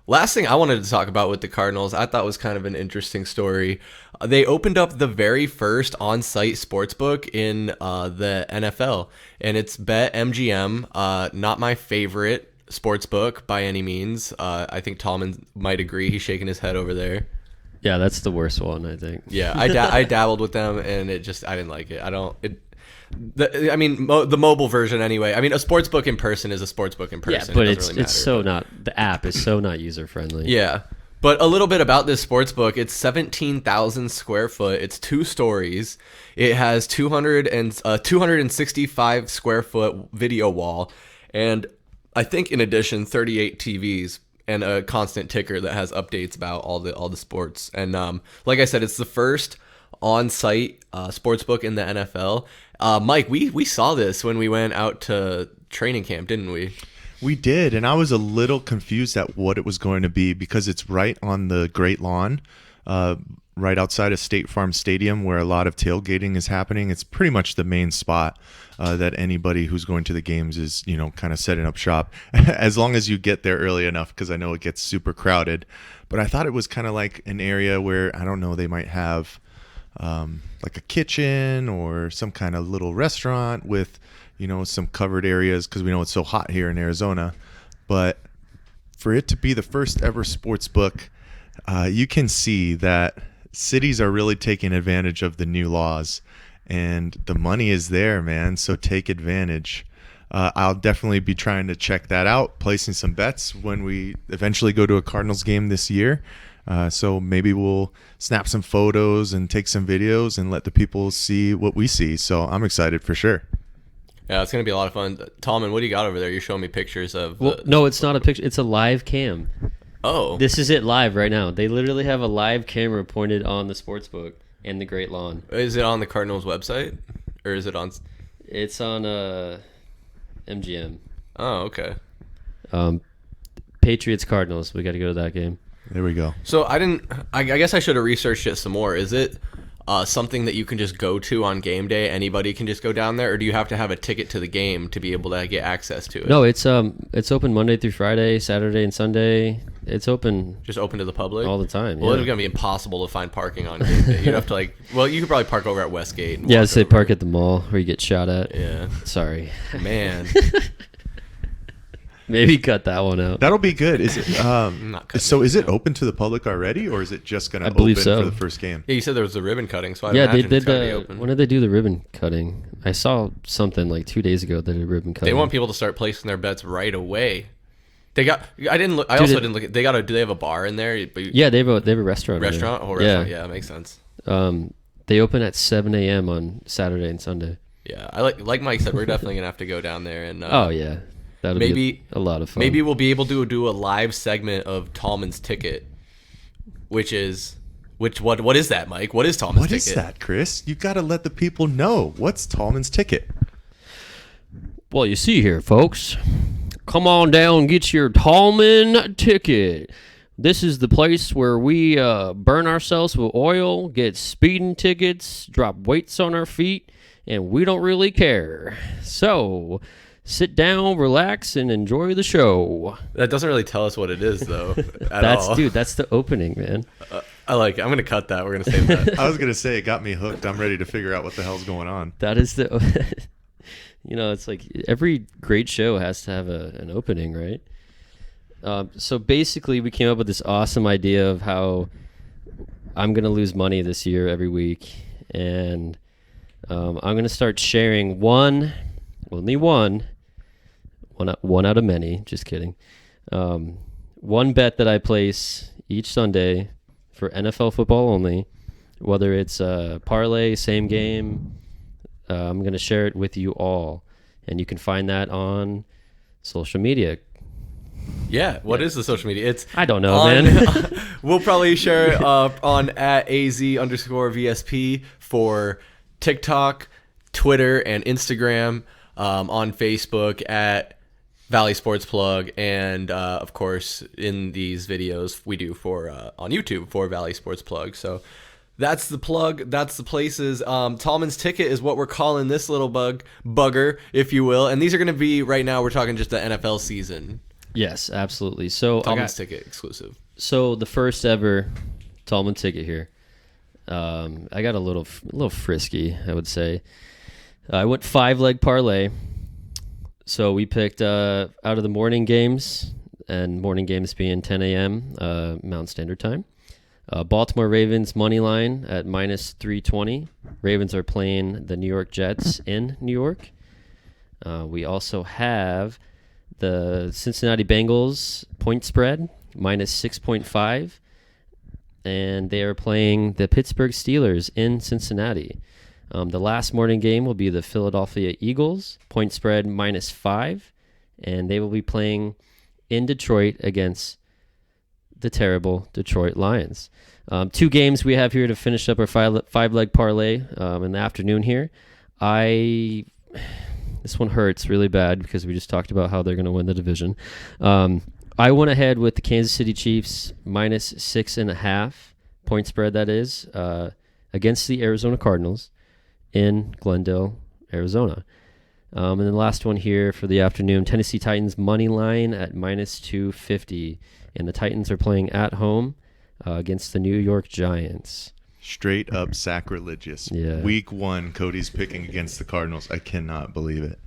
last thing I wanted to talk about with the Cardinals, I thought was kind of an interesting story. They opened up the very first on-site sportsbook in the NFL, and it's BetMGM. Not my favorite sportsbook by any means. I think Tallman might agree. He's shaking his head over there. Yeah, that's the worst one, I think. Yeah, I dabbled with them, and I didn't like it. The mobile version anyway. I mean, a sportsbook in person is a sportsbook in person. Yeah, but the app is so not user friendly. Yeah, but a little bit about this sportsbook. It's 17,000 square foot. It's 2 stories. It has 265 square foot video wall, and I think in addition 38 TVs. And a constant ticker that has updates about all the sports. And like I said, it's the first on-site sportsbook in the NFL. Mike, we saw this when we went out to training camp, didn't we? We did, and I was a little confused at what it was going to be because it's right on the Great Lawn, right outside of State Farm Stadium where a lot of tailgating is happening. It's pretty much the main spot that anybody who's going to the games is, kind of setting up shop as long as you get there early enough, because I know it gets super crowded. But I thought it was kind of like an area where, I don't know, they might have like a kitchen or some kind of little restaurant with, some covered areas because we know it's so hot here in Arizona. But for it to be the first ever sports book, you can see that cities are really taking advantage of the new laws. And the money is there, man. So take advantage. I'll definitely be trying to check that out, placing some bets when we eventually go to a Cardinals game this year. So maybe we'll snap some photos and take some videos and let the people see what we see. So I'm excited for sure. Yeah, it's going to be a lot of fun. Tallman, what do you got over there? You're showing me pictures of... No, it's not a picture. It's a live cam. Oh. This is it live right now. They literally have a live camera pointed on the sportsbook. And the Great Lawn. Is it on the Cardinals website, or is it on? It's on MGM. Oh, okay. Patriots Cardinals. We got to go to that game. There we go. So I guess I should have researched it some more. Is it something that you can just go to on game day? Anybody can just go down there, or do you have to have a ticket to the game to be able to get access to it? No, it's open Monday through Friday, Saturday and Sunday. It's open. Just open to the public? All the time, Well, yeah. it's going to be impossible to find parking on game day. You'd have to you could probably park over at Westgate. Yeah, say park at the mall where you get shot at. Yeah. Sorry. Man. Maybe cut that one out. That'll be good. Is it? Not cutting So is it open to the public already, or is it just going to I open believe so. for the first game? Yeah, you said there was a ribbon cutting, so I Yeah, they imagine did it's gotta be open. when did they do the ribbon cutting? I saw something like 2 days ago that a ribbon cutting. They want people to start placing their bets right away. They got. I didn't look. I Dude, also didn't look. They got a. Do they have a bar in there? But Yeah, they have a restaurant. over there. restaurant. Oh, restaurant. Yeah, that makes sense. They open at 7 a.m. on Saturday and Sunday. Yeah, I like Mike said, we're definitely gonna have to go down there and. Oh yeah, that'll maybe be a lot of fun. Maybe we'll be able to do a live segment of Tallman's ticket, what is that, Mike? What is Tallman's What ticket? is that, Chris? You got to let the people know. What's Tallman's ticket? Well, you see here, folks. Come on down and get your Tallman ticket. This is the place where we burn ourselves with oil, get speeding tickets, drop weights on our feet, and we don't really care. So, sit down, relax, and enjoy the show. That doesn't really tell us what it is, though. At all. Dude, that's the opening, man. I like it. I'm gonna cut that. We're gonna save that. I was going to say, it got me hooked. I'm ready to figure out what the hell's going on. That is the... it's like every great show has to have an opening, right? So basically, we came up with this awesome idea of how I'm going to lose money this year every week. And I'm going to start sharing only one out of many, just kidding. One bet that I place each Sunday for NFL football only, whether it's a parlay, same game, I'm going to share it with you all. And you can find that on social media. Yeah. What is the social media? It's I don't know, man. We'll probably share it on at @AZ_VSP for TikTok, Twitter, and Instagram. On Facebook at Valley Sports Plug, and of course in these videos we do for on YouTube for Valley Sports Plug. So that's the plug. That's the places. Tallman's ticket is what we're calling this little bugger, if you will. And these are going to be right now. We're talking just the NFL season. Yes, absolutely. So Tallman's ticket exclusive. So the first ever Tallman ticket here. I got a little frisky, I would say. I went 5-leg parlay. So we picked out of the morning games, and morning games being 10 a.m. Mountain Standard Time. Baltimore Ravens money line at -320. Ravens are playing the New York Jets in New York. We also have the Cincinnati Bengals point spread -6.5, and they are playing the Pittsburgh Steelers in Cincinnati. The last morning game will be the Philadelphia Eagles point spread -5, and they will be playing in Detroit against the terrible Detroit Lions. Two games we have here to finish up our five-leg parlay in the afternoon here. This one hurts really bad because we just talked about how they're going to win the division. I went ahead with the Kansas City Chiefs -6.5 point spread, that is, against the Arizona Cardinals in Glendale, Arizona. And then the last one here for the afternoon, Tennessee Titans money line at -250. And the Titans are playing at home against the New York Giants. Straight up sacrilegious. Yeah. Week 1, Cody's picking against the Cardinals. I cannot believe it.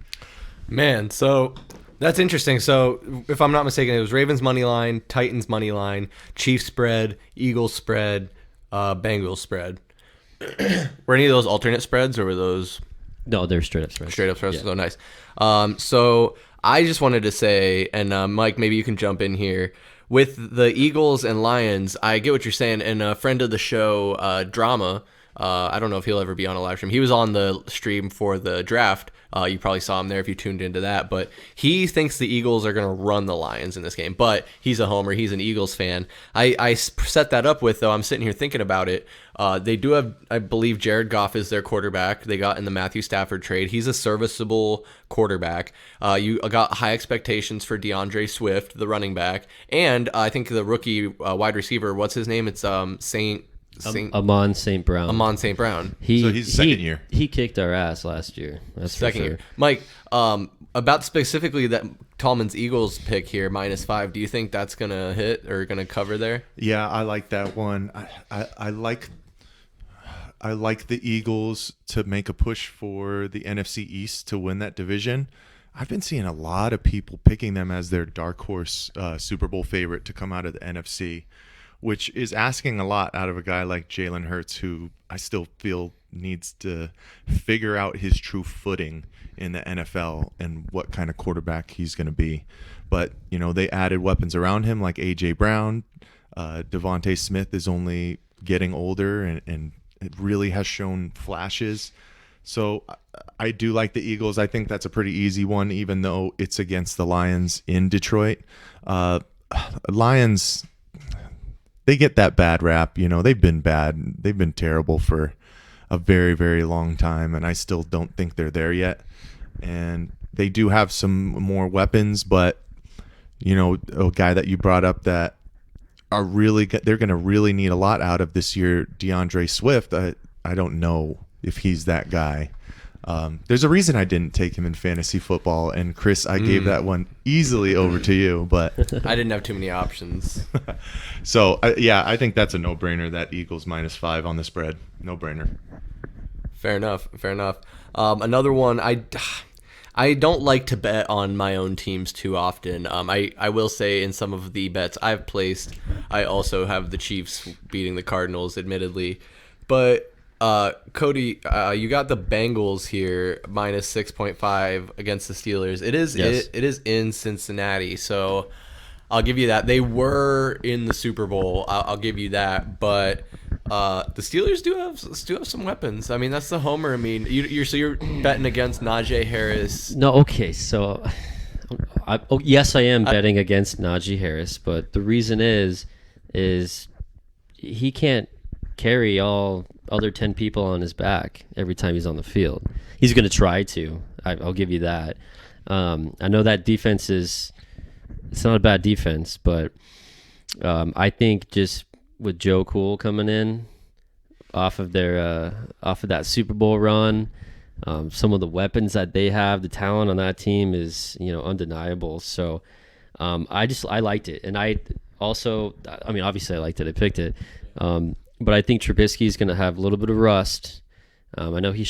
Man, so that's interesting. So if I'm not mistaken, it was Ravens money line, Titans money line, Chiefs spread, Eagles spread, Bengals spread. Were any of those alternate spreads, or were those No, they're straight up spreads. straight up spreads? Yeah. So nice. So I just wanted to say, and Mike, maybe you can jump in here. With the Eagles and Lions, I get what you're saying. And a friend of the show, Drama, I don't know if he'll ever be on a live stream. He was on the stream for the draft. You probably saw him there if you tuned into that. But he thinks the Eagles are going to run the Lions in this game. But he's a homer. He's an Eagles fan. I set that up with, though, I'm sitting here thinking about it. They do have, I believe, Jared Goff is their quarterback. They got in the Matthew Stafford trade. He's a serviceable quarterback. You got high expectations for DeAndre Swift, the running back. And I think the rookie wide receiver, what's his name? It's Amon St. Brown. Amon St. Brown. So he's second year. He kicked our ass last year. That's Second for sure. year. Mike, about specifically that Tallman's Eagles pick here, -5, do you think that's going to hit or going to cover there? Yeah, I like that one. I like the Eagles to make a push for the NFC East to win that division. I've been seeing a lot of people picking them as their dark horse Super Bowl favorite to come out of the NFC, which is asking a lot out of a guy like Jalen Hurts, who I still feel needs to figure out his true footing in the NFL and what kind of quarterback he's going to be. But, they added weapons around him like A.J. Brown. Devontae Smith is only getting older and it really has shown flashes. So I do like the Eagles. I think that's a pretty easy one, even though it's against the Lions in Detroit. Lions, they get that bad rap. They've been bad. They've been terrible for a very, very long time, and I still don't think they're there yet. And they do have some more weapons, but, a guy that you brought up that they're going to really need a lot out of this year, DeAndre Swift. I don't know if he's that guy. There's a reason I didn't take him in fantasy football, and Chris, I gave that one easily over to you, but I didn't have too many options. So I think that's a no-brainer. That Eagles -5 on the spread, no-brainer. Fair enough. Another one, I don't like to bet on my own teams too often. I will say in some of the bets I've placed, I also have the Chiefs beating the Cardinals, admittedly, but Cody, you got the Bengals here -6.5 against the Steelers. It is Yes. it is in Cincinnati, so I'll give you that. They were in the Super Bowl. I'll give you that, but the Steelers do have some weapons. I mean, that's the homer. I mean, you're betting against Najee Harris. No, okay, so yes, I am betting against Najee Harris, but the reason is he can't carry all other 10 people on his back every time he's on the field. He's going to try to. I'll give you that. I know that defense it's not a bad defense, but I think just with Joe Cool coming in off of that Super Bowl run, some of the weapons that they have, the talent on that team is undeniable. So I liked it, and obviously I liked it. I picked it. But I think Trubisky is going to have a little bit of rust. I know he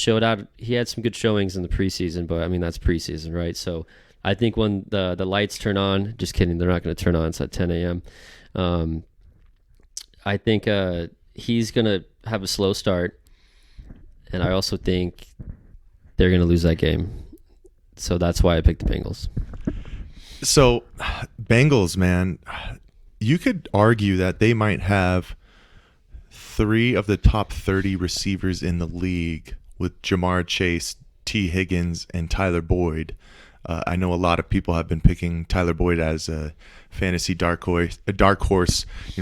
had some good showings in the preseason, but I mean, that's preseason, right? So I think when the lights turn on, just kidding, they're not going to turn on, it's at 10 a.m. I think he's going to have a slow start, and I also think they're going to lose that game. So that's why I picked the Bengals. So Bengals, man, you could argue that they might have 3 of the top 30 receivers in the league with Jamar Chase, T. Higgins, and Tyler Boyd. I know a lot of people have been picking Tyler Boyd as a fantasy dark horse.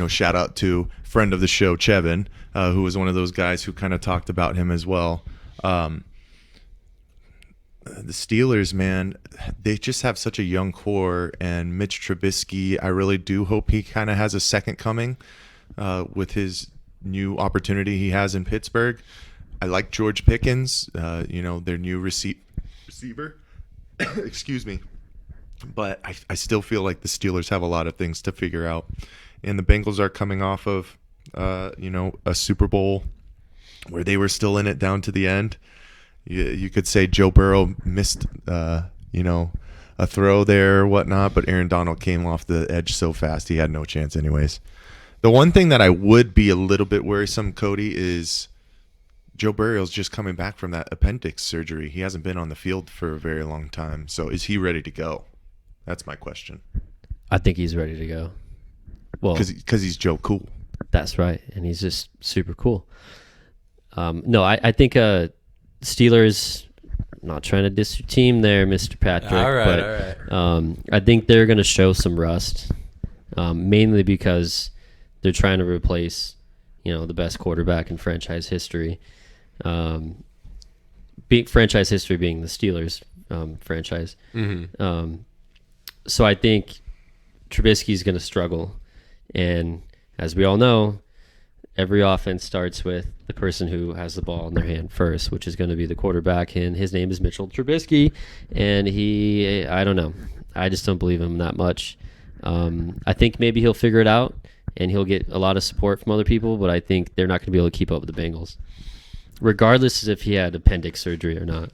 Shout out to friend of the show, Chevin, who was one of those guys who kind of talked about him as well. The Steelers, man, they just have such a young core, and Mitch Trubisky, I really do hope he kind of has a second coming with his new opportunity he has in Pittsburgh. I like George Pickens, their new receiver. Excuse me. But I still feel like the Steelers have a lot of things to figure out. And the Bengals are coming off of, a Super Bowl where they were still in it down to the end. You could say Joe Burrow missed, a throw there or whatnot, but Aaron Donald came off the edge so fast he had no chance anyways. The one thing that I would be a little bit worrisome, Cody, is Joe Burrow's just coming back from that appendix surgery. He hasn't been on the field for a very long time. So is he ready to go? That's my question. I think he's ready to go. Well, because he's Joe Cool. That's right, and he's just super cool. No, I think Steelers. I'm not trying to diss your team there, Mr. Patrick. All right. I think they're going to show some rust, mainly because they're trying to replace, the best quarterback in franchise history. Franchise history being the Steelers franchise. Mm-hmm. So I think Trubisky's going to struggle, and as we all know, every offense starts with the person who has the ball in their hand first, which is going to be the quarterback, and his name is Mitchell Trubisky, and I don't know. I just don't believe him that much. I think maybe he'll figure it out, and he'll get a lot of support from other people, but I think they're not going to be able to keep up with the Bengals, regardless if he had appendix surgery or not.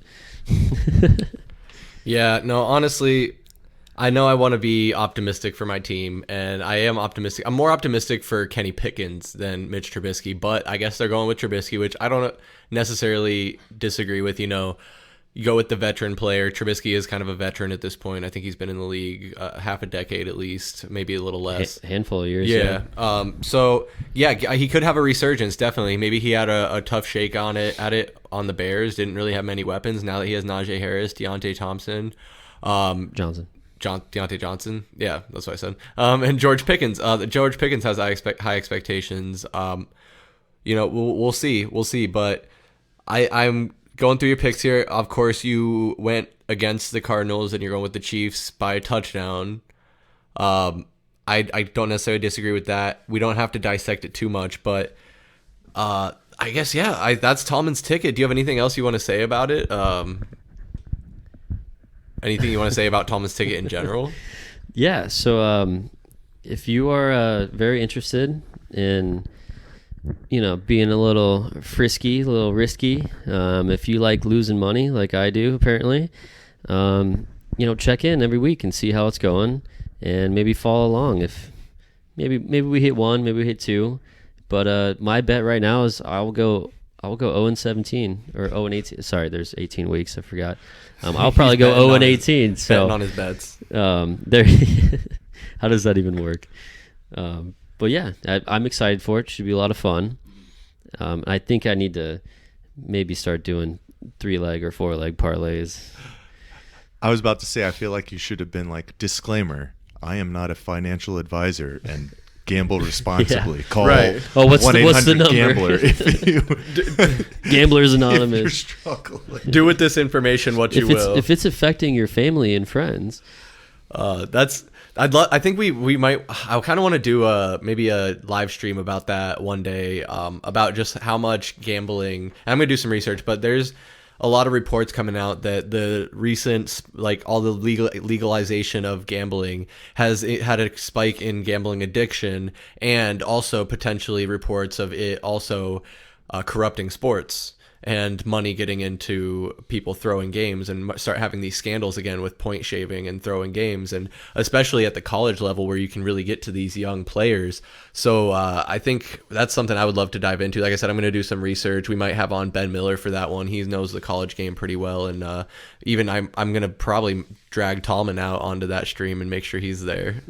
Yeah, no, honestly, I know I want to be optimistic for my team, and I am optimistic. I'm more optimistic for Kenny Pickens than Mitch Trubisky, but I guess they're going with Trubisky, which I don't necessarily disagree with. You go with the veteran player. Trubisky is kind of a veteran at this point. I think he's been in the league half a decade at least, maybe a little less. Handful of years. Yeah. So yeah, he could have a resurgence. Definitely. Maybe he had a tough shake on it on the Bears. Didn't really have many weapons. Now that he has Najee Harris, Deontay Thompson, Deontay Johnson. Yeah, that's what I said. And George Pickens. George Pickens has high expectations. We'll see. We'll see. But I'm going through your picks here. Of course, you went against the Cardinals, and you're going with the Chiefs by a touchdown. I don't necessarily disagree with that. We don't have to dissect it too much, but I guess that's Tallman's ticket. Do you have anything else you want to say about it? Anything you want to say about Tallman's ticket in general? Yeah. So if you are very interested in being a little frisky, a little risky, if you like losing money like I do apparently, check in every week and see how it's going, and maybe follow along. If maybe we hit 1, maybe we hit 2, but my bet right now is I'll go 0-17 or 0-18. Sorry, there's 18 weeks. I forgot. I'll probably go 0-18. So betting on his bets. There. How does that even work? But yeah, I'm excited for it. Should be a lot of fun. I think I need to maybe start doing 3-leg or 4-leg parlays. I was about to say, I feel like you should have been like, disclaimer, I am not a financial advisor and gamble responsibly. Yeah. Call Right. Oh, what's the number? Gambler if you Gamblers if Anonymous. you're struggling. Do with this information what you will. If it's affecting your family and friends. I think we might. I kind of want to do maybe a live stream about that one day. About just how much gambling. I'm gonna do some research, but there's a lot of reports coming out that the recent, all the legalization of gambling has had a spike in gambling addiction, and also potentially reports of it also corrupting sports and money getting into people throwing games, and start having these scandals again with point shaving and throwing games, and especially at the college level where you can really get to these young players. So I think that's something I would love to dive into. Like I said, I'm going to do some research. We might have on Ben Miller for that one. He knows the college game pretty well, and even I'm going to probably drag Tallman out onto that stream and make sure he's there,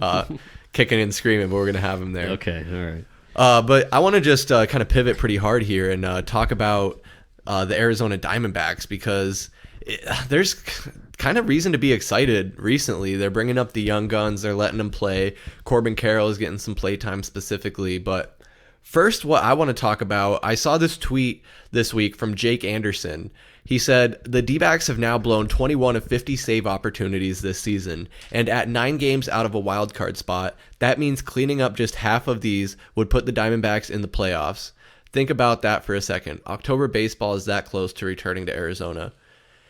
kicking and screaming, but we're going to have him there. Okay, all right. But I want to just kind of pivot pretty hard here and talk about the Arizona Diamondbacks, because there's kind of reason to be excited recently. They're bringing up the young guns. They're letting them play. Corbin Carroll is getting some play time specifically. But first, what I want to talk about, I saw this tweet this week from Jake Anderson. He said, the D-backs have now blown 21 of 50 save opportunities this season, and at 9 games out of a wild card spot, that means cleaning up just half of these would put the Diamondbacks in the playoffs. Think about that for a second. October baseball is that close to returning to Arizona.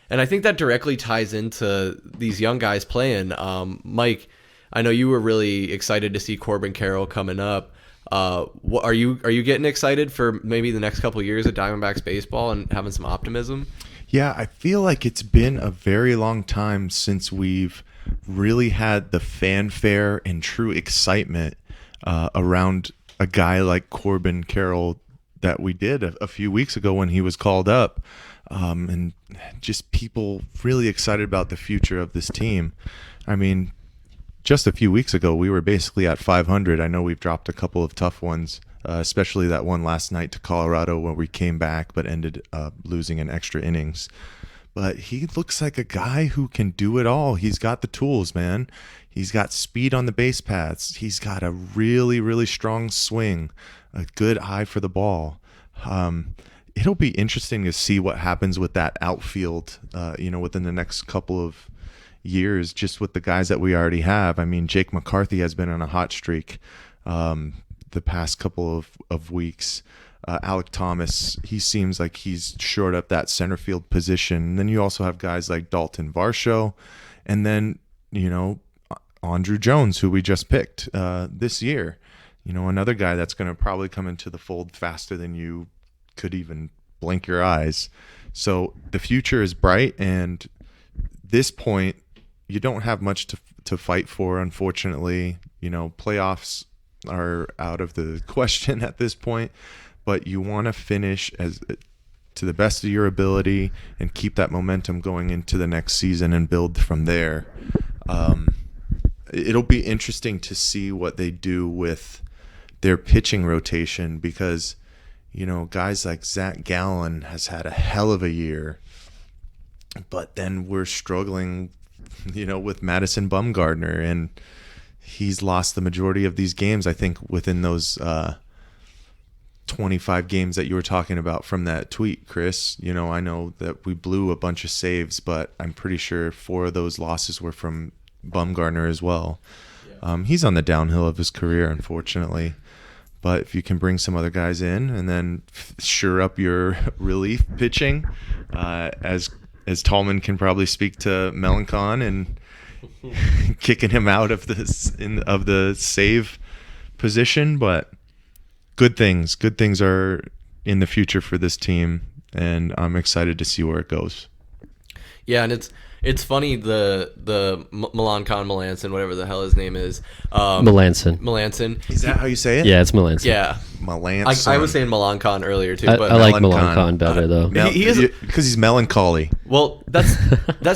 And I think that directly ties into these young guys playing. Mike, I know you were really excited to see Corbin Carroll coming up. Are you getting excited for maybe the next couple of years of Diamondbacks baseball and having some optimism? Yeah, I feel like it's been a very long time since we've really had the fanfare and true excitement around a guy like Corbin Carroll that we did a few weeks ago when he was called up, and just people really excited about the future of this team. I mean, just a few weeks ago, we were basically at 500. I know we've dropped a couple of tough ones, especially that one last night to Colorado where we came back but ended up losing in extra innings. But he looks like a guy who can do it all. He's got the tools, man. He's got speed on the base paths. He's got a really, really strong swing, a good eye for the ball. It'll be interesting to see what happens with that outfield, within the next couple of years, just with the guys that we already have. I mean, Jake McCarthy has been on a hot streak the past couple of weeks. Alec Thomas, he seems like he's shored up that center field position. And then you also have guys like Dalton Varsho, and then, Andrew Jones, who we just picked this year. Another guy that's going to probably come into the fold faster than you could even blink your eyes. So the future is bright, and this point, you don't have much to fight for, unfortunately. Playoffs are out of the question at this point, but you want to finish as to the best of your ability and keep that momentum going into the next season and build from there. It'll be interesting to see what they do with their pitching rotation because, guys like Zach Gallen has had a hell of a year, but then we're struggling, with Madison Bumgarner, and he's lost the majority of these games, I think, within those 25 games that you were talking about from that tweet, Chris. I know that we blew a bunch of saves, but I'm pretty sure 4 of those losses were from Bumgarner as well. Yeah. He's on the downhill of his career, unfortunately. But if you can bring some other guys in and then sure up your relief pitching, as Tallman can probably speak to Melancon and kicking him out of the save position, but good things are in the future for this team, and I'm excited to see where it goes. Yeah, and it's funny, the Melanson, whatever the hell his name is. Melanson. Is that how you say it? Yeah, it's Melanson. Yeah. Melanson. I was saying Melancon earlier too, but I like Melancon better though. He is because he's melancholy. Well, that's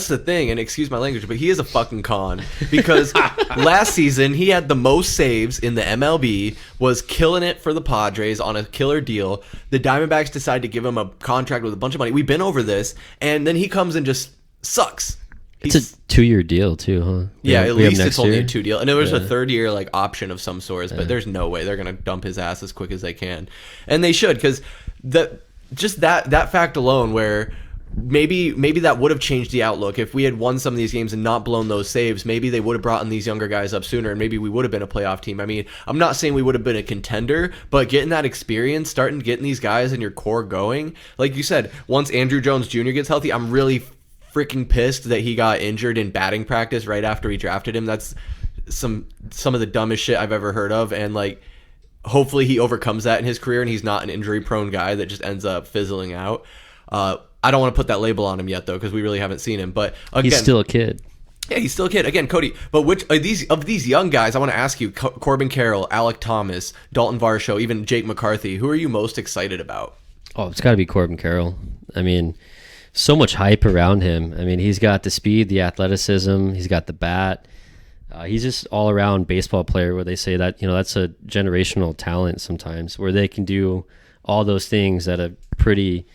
the thing, and excuse my language, but he is a fucking con because last season he had the most saves in the MLB, was killing it for the Padres on a killer deal. The Diamondbacks decided to give him a contract with a bunch of money. We've been over this, and then he comes and just sucks. It's a 2-year deal too, huh? Yeah, at least it's only a 2 deal. And there was a 3rd year option of some sorts, but there's no way they're going to dump his ass as quick as they can. And they should, because that fact alone, where maybe that would have changed the outlook. If we had won some of these games and not blown those saves, maybe they would have brought in these younger guys up sooner, and maybe we would have been a playoff team. I mean, I'm not saying we would have been a contender, but getting that experience, getting these guys in your core going, like you said, once Andrew Jones Jr. gets healthy, I'm really freaking pissed that he got injured in batting practice right after we drafted him. That's some of the dumbest shit I've ever heard of, and hopefully he overcomes that in his career and he's not an injury prone guy that just ends up fizzling out. I don't want to put that label on him yet though, because we really haven't seen him, but again, he's still a kid. Yeah, he's still a kid. Again, Cody, but which of these young guys, I want to ask you, Corbin Carroll, Alec Thomas, Dalton Varsho, even Jake McCarthy, who are you most excited about? Oh, it's got to be Corbin Carroll. I mean, so much hype around him. I mean, he's got the speed, the athleticism, he's got the bat. He's just all around baseball player where they say that, that's a generational talent sometimes, where they can do all those things at a pretty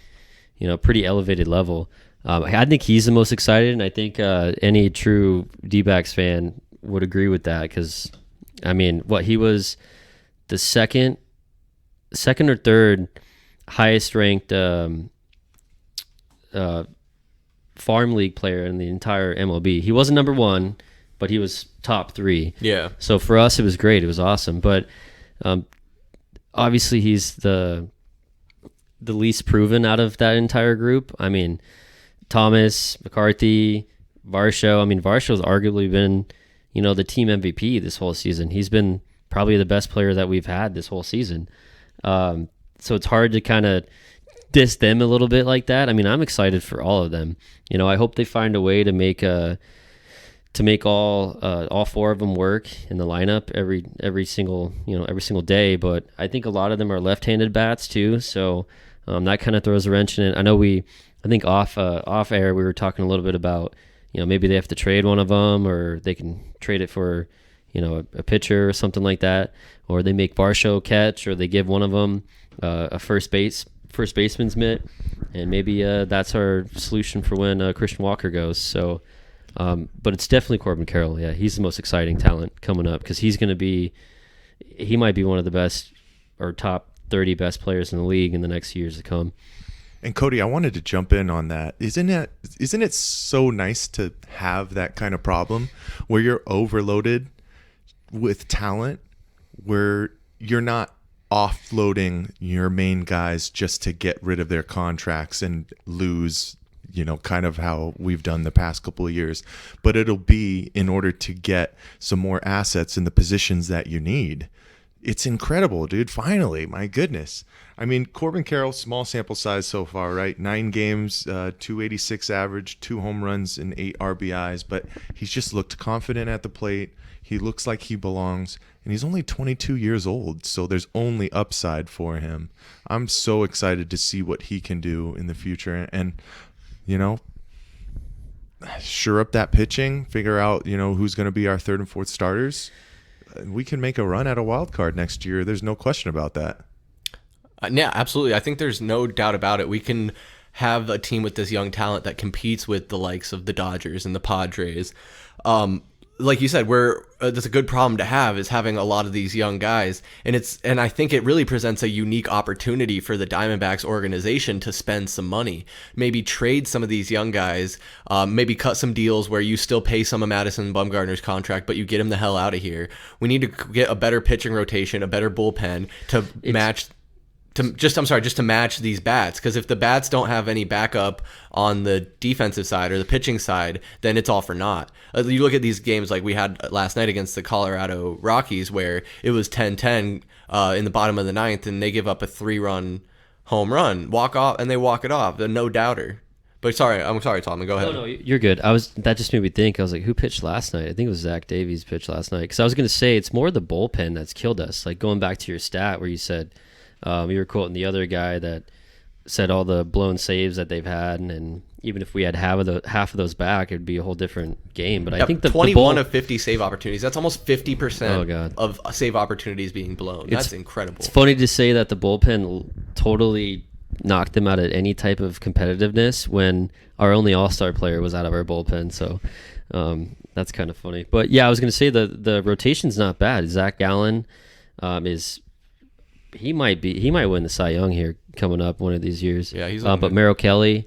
elevated level. I think he's the most excited, and I think any true D-backs fan would agree with that, because, I mean, he was the second or third highest ranked farm league player in the entire MLB. He wasn't number 1, but he was top 3. Yeah. So for us, it was great. It was awesome. But obviously, he's the least proven out of that entire group. I mean, Thomas, McCarthy, Varsho. I mean, Varsho's arguably been, the team MVP this whole season. He's been probably the best player that we've had this whole season. So it's hard to kind of diss them a little bit like that. I mean, I'm excited for all of them. I hope they find a way to make all 4 of them work in the lineup every single day. But I think a lot of them are left-handed bats too, so that kind of throws a wrench in it. I know I think off air we were talking a little bit about maybe they have to trade one of them, or they can trade it for a pitcher or something like that, or they make Varsho catch, or they give one of them a first baseman's mitt, and maybe that's our solution for when Christian Walker goes. So, but it's definitely Corbin Carroll. Yeah, he's the most exciting talent coming up, because he might be one of the best or top 30 best players in the league in the next years to come. And Cody, I wanted to jump in on that. Isn't it so nice to have that kind of problem where you're overloaded with talent, where you're not offloading your main guys just to get rid of their contracts and lose, kind of how we've done the past couple of years, but it'll be in order to get some more assets in the positions that you need. it's incredible, dude. Finally, my goodness. I mean, Corbin Carroll, small sample size so far, right? 9 games, 286 average, 2 home runs, and 8 RBIs. But he's just looked confident at the plate. He looks like he belongs. And he's only 22 years old, so there's only upside for him. I'm so excited to see what he can do in the future. And, you know, sure up that pitching, figure out, you know, who's going to be our 3rd and 4th starters. We can make a run at a wild card next year. There's no question about that. Yeah, absolutely. I think there's no doubt about it. We can have a team with this young talent that competes with the likes of the Dodgers and the Padres. Like you said, that's a good problem to have, is having a lot of these young guys, and I think it really presents a unique opportunity for the Diamondbacks organization to spend some money, maybe trade some of these young guys, maybe cut some deals where you still pay some of Madison Bumgarner's contract, but you get him the hell out of here. We need to get a better pitching rotation, a better bullpen to match. Just to match these bats, because if the bats don't have any backup on the defensive side or the pitching side, then it's all for naught. You look at these games like we had last night against the Colorado Rockies, where it was 10-10 in the bottom of the 9th, and they give up a 3-run home run, walk off, and they walk it off. The no doubter. But I'm sorry, Tallman. Go ahead. No, you're good. That just made me think. I was like, who pitched last night? I think it was Zach Davies pitched last night. Because I was going to say it's more the bullpen that's killed us. Like going back to your stat where you said. You were quoting the other guy that said all the blown saves that they've had, and even if we had half of those back, it'd be a whole different game. But I think 21 of 50 save opportunities. That's almost 50% of save opportunities being blown. That's incredible. It's funny to say that the bullpen totally knocked them out of any type of competitiveness when our only all-star player was out of our bullpen. So that's kind of funny. But yeah, I was going to say the rotation's not bad. Zach Gallen is. He might win the Cy Young here coming up one of these years. Yeah, he's but Merrill Kelly,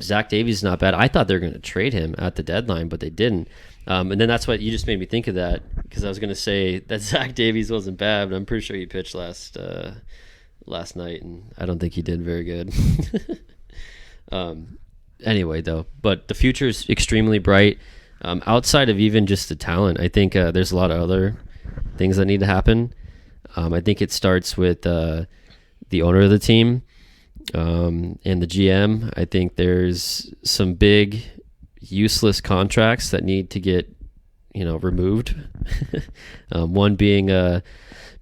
Zach Davies is not bad. I thought they were going to trade him at the deadline, but they didn't. And then that's what you just made me think of that, because I was going to say that Zach Davies wasn't bad, but I'm pretty sure he pitched last night, and I don't think he did very good. Anyway, though, but the future is extremely bright. Outside of even just the talent, I think there's a lot of other things that need to happen. I think it starts with the owner of the team and the GM. I think there's some big useless contracts that need to get removed. One being Mr.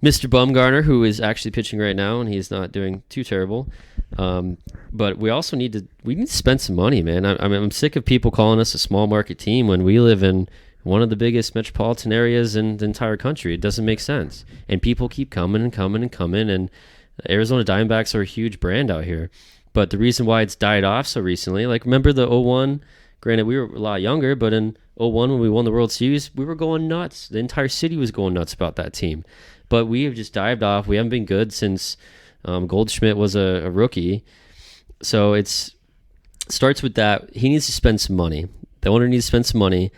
Bumgarner, who is actually pitching right now, and he's not doing too terrible. But we also need to spend some money, man. I'm sick of people calling us a small market team when we live in one of the biggest metropolitan areas in the entire country. It doesn't make sense. And people keep coming and coming and coming, and Arizona Diamondbacks are a huge brand out here. But the reason why it's died off so recently, like remember the 01, granted we were a lot younger, but in 01 when we won the World Series, we were going nuts. The entire city was going nuts about that team. But we have just dived off. We haven't been good since Goldschmidt was a rookie. So it starts with that. He needs to spend some money. The owner needs to spend some money.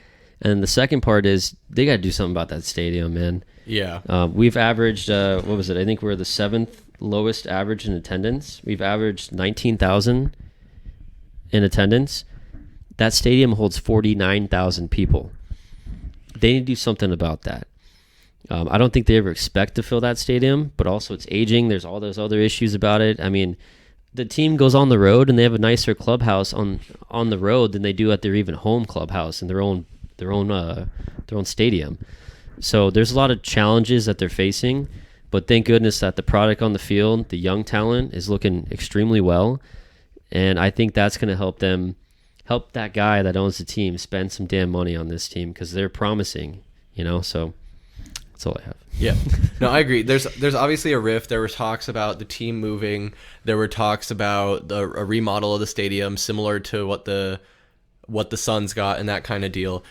And the second part is they got to do something about that stadium, man. Yeah. We've averaged, what was it? I think we're the 7th lowest average in attendance. We've averaged 19,000 in attendance. That stadium holds 49,000 people. They need to do something about that. I don't think they ever expect to fill that stadium, but also it's aging. There's all those other issues about it. I mean, the team goes on the road and they have a nicer clubhouse on the road than they do at their even home clubhouse in their own stadium. So there's a lot of challenges that they're facing, but thank goodness that the product on the field, the young talent, is looking extremely well, and I think that's going to help that guy that owns the team spend some damn money on this team, because they're promising, so that's all I have. Yeah. No, I agree. There's obviously a rift. There were talks about the team moving. There were talks about a remodel of the stadium similar to what the Suns got and that kind of deal.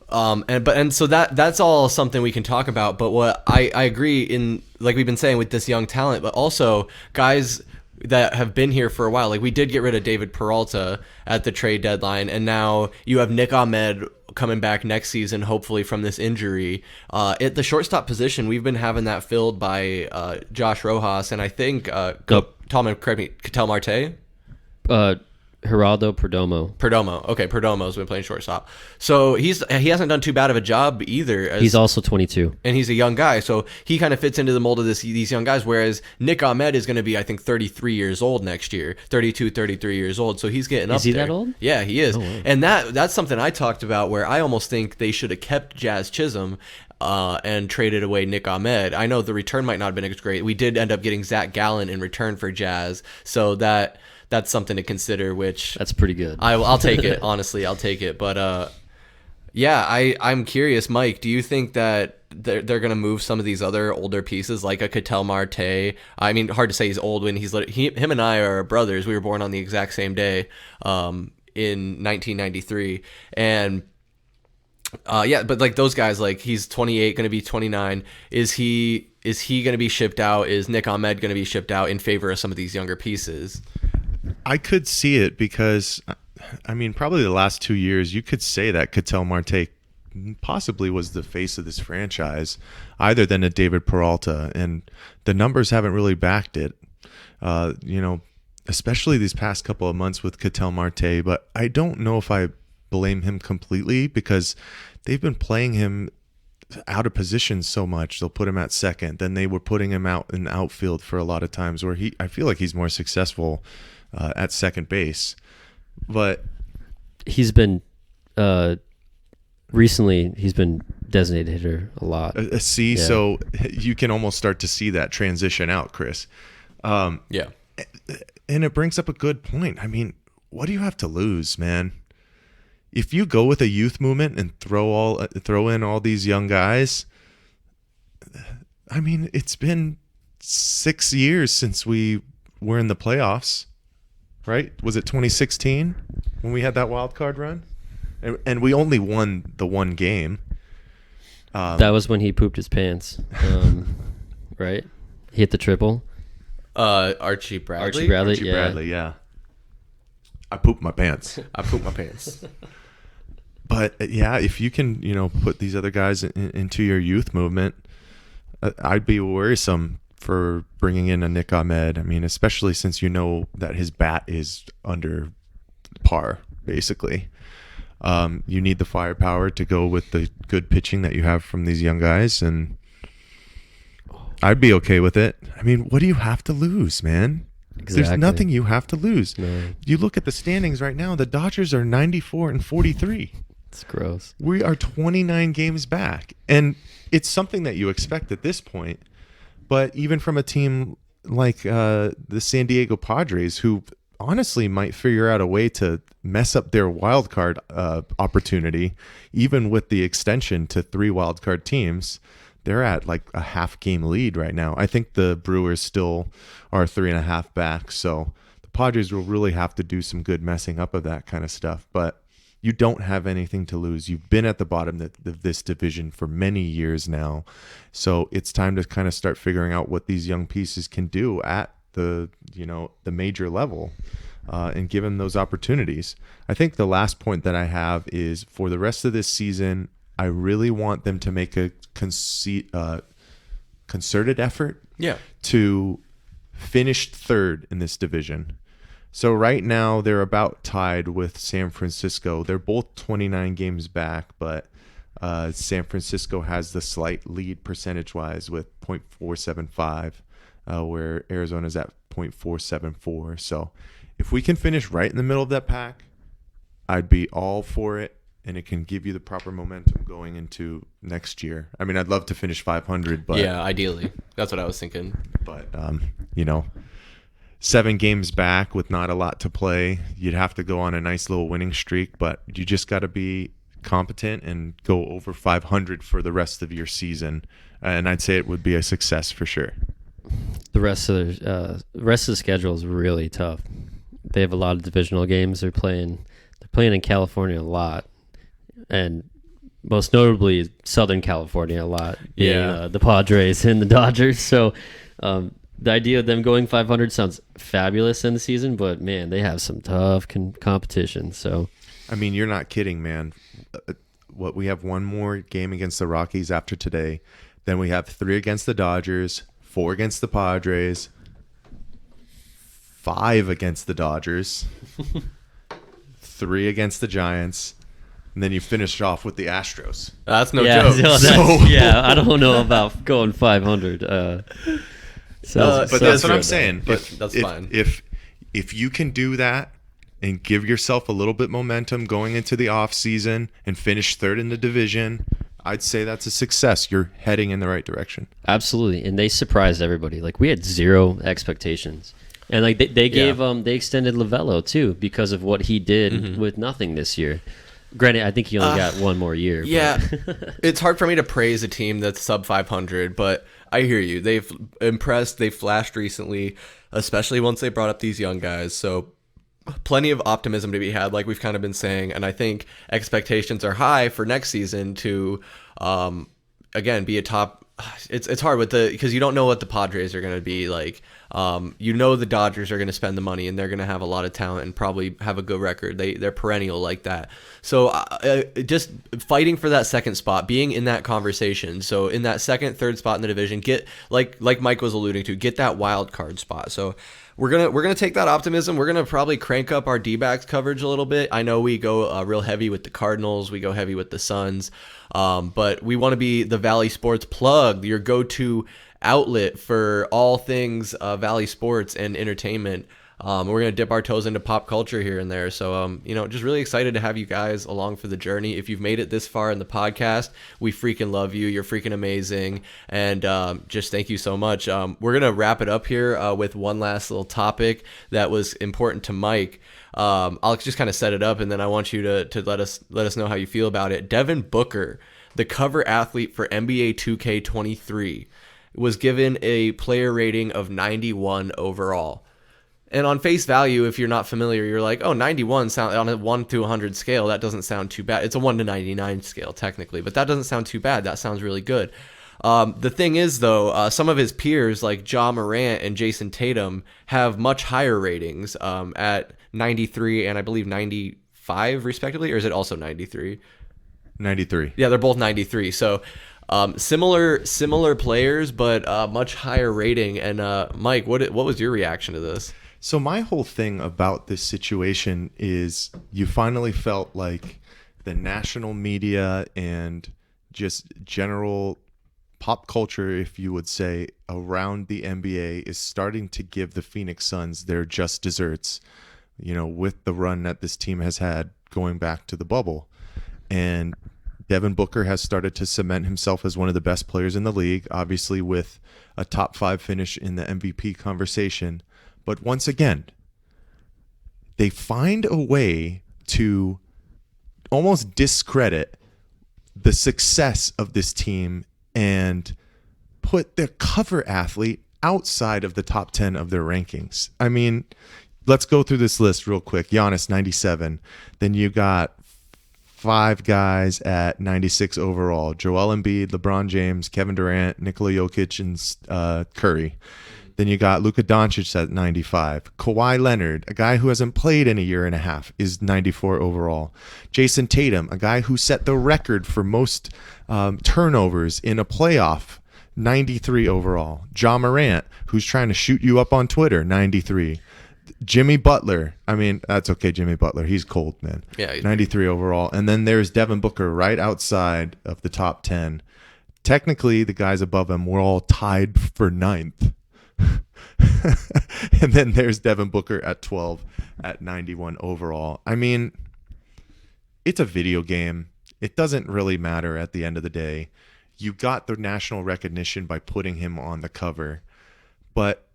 So that's all something we can talk about. But what I agree in, like we've been saying, with this young talent, but also guys that have been here for a while. Like we did get rid of David Peralta at the trade deadline, and now you have Nick Ahmed coming back next season, hopefully from this injury. At the shortstop position, we've been having that filled by Josh Rojas, and I think Tallman, correct me, Ketel Marte. Geraldo Perdomo. Perdomo. Okay, Perdomo's been playing shortstop. So he hasn't done too bad of a job either. He's also 22. And he's a young guy, so he kind of fits into the mold of these young guys, whereas Nick Ahmed is going to be, I think, 33 years old next year. 32, 33 years old, so he's getting up there. Is he that old? Yeah, he is. Oh, wow. And that's something I talked about where I almost think they should have kept Jazz Chisholm and traded away Nick Ahmed. I know the return might not have been as great. We did end up getting Zach Gallen in return for Jazz, so that's something to consider, which That's pretty good. I'll take it. Honestly, I'll take it. But yeah, I'm curious, Mike. Do you think that they're going to move some of these other older pieces like a Ketel Marte? I mean, hard to say he's old when him and I are brothers. We were born on the exact same day in 1993, and yeah, but like those guys, like he's 28, going to be 29. Is he going to be shipped out? Is Nick Ahmed going to be shipped out in favor of some of these younger pieces? I could see it because, I mean, probably the last 2 years, you could say that Ketel Marte possibly was the face of this franchise, either than a David Peralta, and the numbers haven't really backed it. Especially these past couple of months with Ketel Marte, but I don't know if I blame him completely because they've been playing him out of position so much. They'll put him at second, then they were putting him out in the outfield for a lot of times where I feel like he's more successful at second base. But he's been recently he's been designated hitter a lot. Yeah. So you can almost start to see that transition out, Chris. Yeah. And it brings up a good point. I mean, what do you have to lose, man? If you go with a youth movement and throw in all these young guys, I mean, it's been 6 years since we were in the playoffs, right? Was it 2016 when we had that wild card run? And we only won the one game. That was when he pooped his pants, right? He hit the triple. Archie Bradley. Archie Bradley, yeah. I pooped my pants. I pooped my pants. But yeah, if you can, put these other guys into your youth movement, I'd be worrisome for bringing in a Nick Ahmed. I mean, especially since you know that his bat is under par, basically. You need the firepower to go with the good pitching that you have from these young guys, and I'd be okay with it. I mean, what do you have to lose, man? Exactly. There's nothing you have to lose. No. You look at the standings right now, the Dodgers are 94 and 43. It's gross. We are 29 games back. And it's something that you expect at this point. But even from a team like the San Diego Padres, who honestly might figure out a way to mess up their wild card opportunity, even with the extension to 3 wild card teams, they're at like a half game lead right now. I think the Brewers still are 3.5 back. So the Padres will really have to do some good messing up of that kind of stuff. But you don't have anything to lose. You've been at the bottom of this division for many years now. So it's time to kind of start figuring out what these young pieces can do at the major level and give them those opportunities. I think the last point that I have is for the rest of this season, I really want them to make a concerted effort to finish third in this division. So right now they're about tied with San Francisco. They're both 29 games back, but San Francisco has the slight lead percentage-wise with .475, where Arizona's at .474. So if we can finish right in the middle of that pack, I'd be all for it. And it can give you the proper momentum going into next year. I mean, I'd love to finish 500, but yeah, ideally, that's what I was thinking. But 7 games back with not a lot to play, you'd have to go on a nice little winning streak. But you just got to be competent and go over 500 for the rest of your season, and I'd say it would be a success for sure. The rest of the schedule is really tough. They have a lot of divisional games. They're playing in California a lot. And most notably Southern California a lot. The Padres and the Dodgers. So the idea of them going 500 sounds fabulous in the season, but man, they have some tough competition. So I mean, you're not kidding, man. We have one more game against the Rockies after today. Then we have 3 against the Dodgers, 4 against the Padres, 5 against the Dodgers. 3 against the Giants, and then you finished off with the Astros. That's no yeah, joke. I don't know about going 500. But that's what I'm saying. But that's fine. If you can do that and give yourself a little bit momentum going into the off season and finish 3rd in the division, I'd say that's a success. You're heading in the right direction. Absolutely, and they surprised everybody. Like, we had 0 expectations, and like they gave they extended Lovello too because of what he did with nothing this year. Granted, I think he only got 1 more year. Yeah, it's hard for me to praise a team that's sub 500, but I hear you. They've impressed. They flashed recently, especially once they brought up these young guys. So plenty of optimism to be had, like we've kind of been saying. And I think expectations are high for next season to, again, be a top. It's hard with because you don't know what the Padres are going to be like. The Dodgers are going to spend the money and they're going to have a lot of talent and probably have a good record. They're perennial like that. So just fighting for that second spot, being in that conversation. So in that second, third spot in the division, get like Mike was alluding to, get that wild card spot. So we're gonna take that optimism. We're gonna probably crank up our D-backs coverage a little bit. I know we go real heavy with the Cardinals, we go heavy with the Suns, but we want to be the Valley Sports plug, your go-to outlet for all things Valley sports and entertainment. We're going to dip our toes into pop culture here and there. So, just really excited to have you guys along for the journey. If you've made it this far in the podcast, we freaking love you. You're freaking amazing. And just thank you so much. We're going to wrap it up here with one last little topic that was important to Mike. I'll just kind of set it up, and then I want you to let us know how you feel about it. Devin Booker, the cover athlete for NBA 2K23, was given a player rating of 91 overall. And on face value, if you're not familiar, you're like, oh, 91 sound on a 1 to 100 scale. That doesn't sound too bad. It's a 1 to 99 scale technically, but that doesn't sound too bad. That sounds really good. The thing is, though, some of his peers like Ja Morant and Jason Tatum have much higher ratings at 93 and I believe 95 respectively, or is it also 93? 93. Yeah, they're both 93. So similar players, but much higher rating. And Mike, what was your reaction to this? So my whole thing about this situation is you finally felt like the national media and just general pop culture, if you would say, around the NBA is starting to give the Phoenix Suns their just desserts, with the run that this team has had going back to the bubble. And Devin Booker has started to cement himself as one of the best players in the league, obviously with a top 5 finish in the MVP conversation. But once again, they find a way to almost discredit the success of this team and put their cover athlete outside of the top 10 of their rankings. I mean, let's go through this list real quick. Giannis, 97. Then you got 5 guys at 96 overall. Joel Embiid, LeBron James, Kevin Durant, Nikola Jokic, and Curry. Then you got Luka Doncic at 95. Kawhi Leonard, a guy who hasn't played in a year and a half, is 94 overall. Jason Tatum, a guy who set the record for most turnovers in a playoff, 93 overall. Ja Morant, who's trying to shoot you up on Twitter, 93. Jimmy Butler, I mean, that's okay, Jimmy Butler. He's cold, man. Yeah, 93 overall. And then there's Devin Booker right outside of the top 10. Technically, the guys above him were all tied for 9th. And then there's Devin Booker at 12 at 91 overall. I mean, it's a video game. It doesn't really matter at the end of the day. You got the national recognition by putting him on the cover. But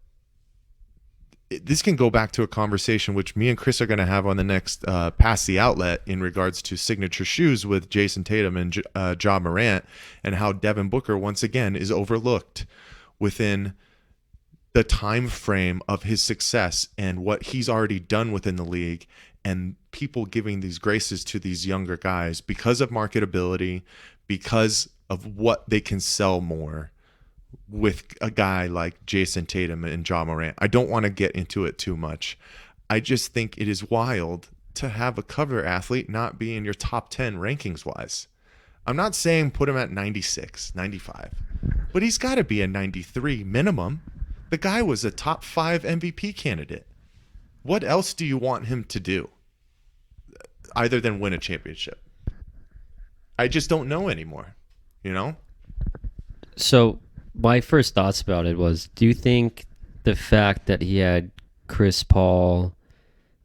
this can go back to a conversation which me and Chris are going to have on the next Pass the Outlet in regards to signature shoes with Jason Tatum and Ja Morant, and how Devin Booker once again is overlooked within the time frame of his success and what he's already done within the league, and people giving these graces to these younger guys because of marketability, because of what they can sell more with a guy like Jason Tatum and Ja Morant. I don't want to get into it too much. I just think it is wild to have a cover athlete not be in your top 10 rankings wise. I'm not saying put him at 96, 95, but he's got to be a 93 minimum. The guy was a top 5 MVP candidate. What else do you want him to do? other than win a championship. I just don't know anymore, you know? So my first thoughts about it was, do you think the fact that he had Chris Paul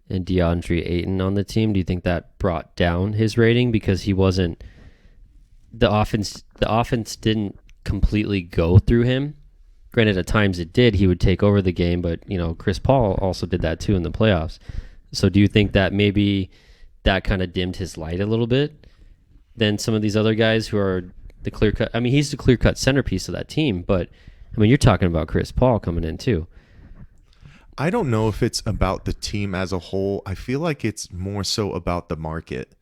and DeAndre Ayton on the team, do you think that brought down his rating because he wasn't the offense didn't completely go through him? Granted, at times it did. He would take over the game, but Chris Paul also did that too in the playoffs. So do you think that maybe that kind of dimmed his light a little bit than some of these other guys who are the clear-cut? I mean, he's the clear-cut centerpiece of that team, but I mean, you're talking about Chris Paul coming in too. I don't know if it's about the team as a whole. I feel like it's more so about the market.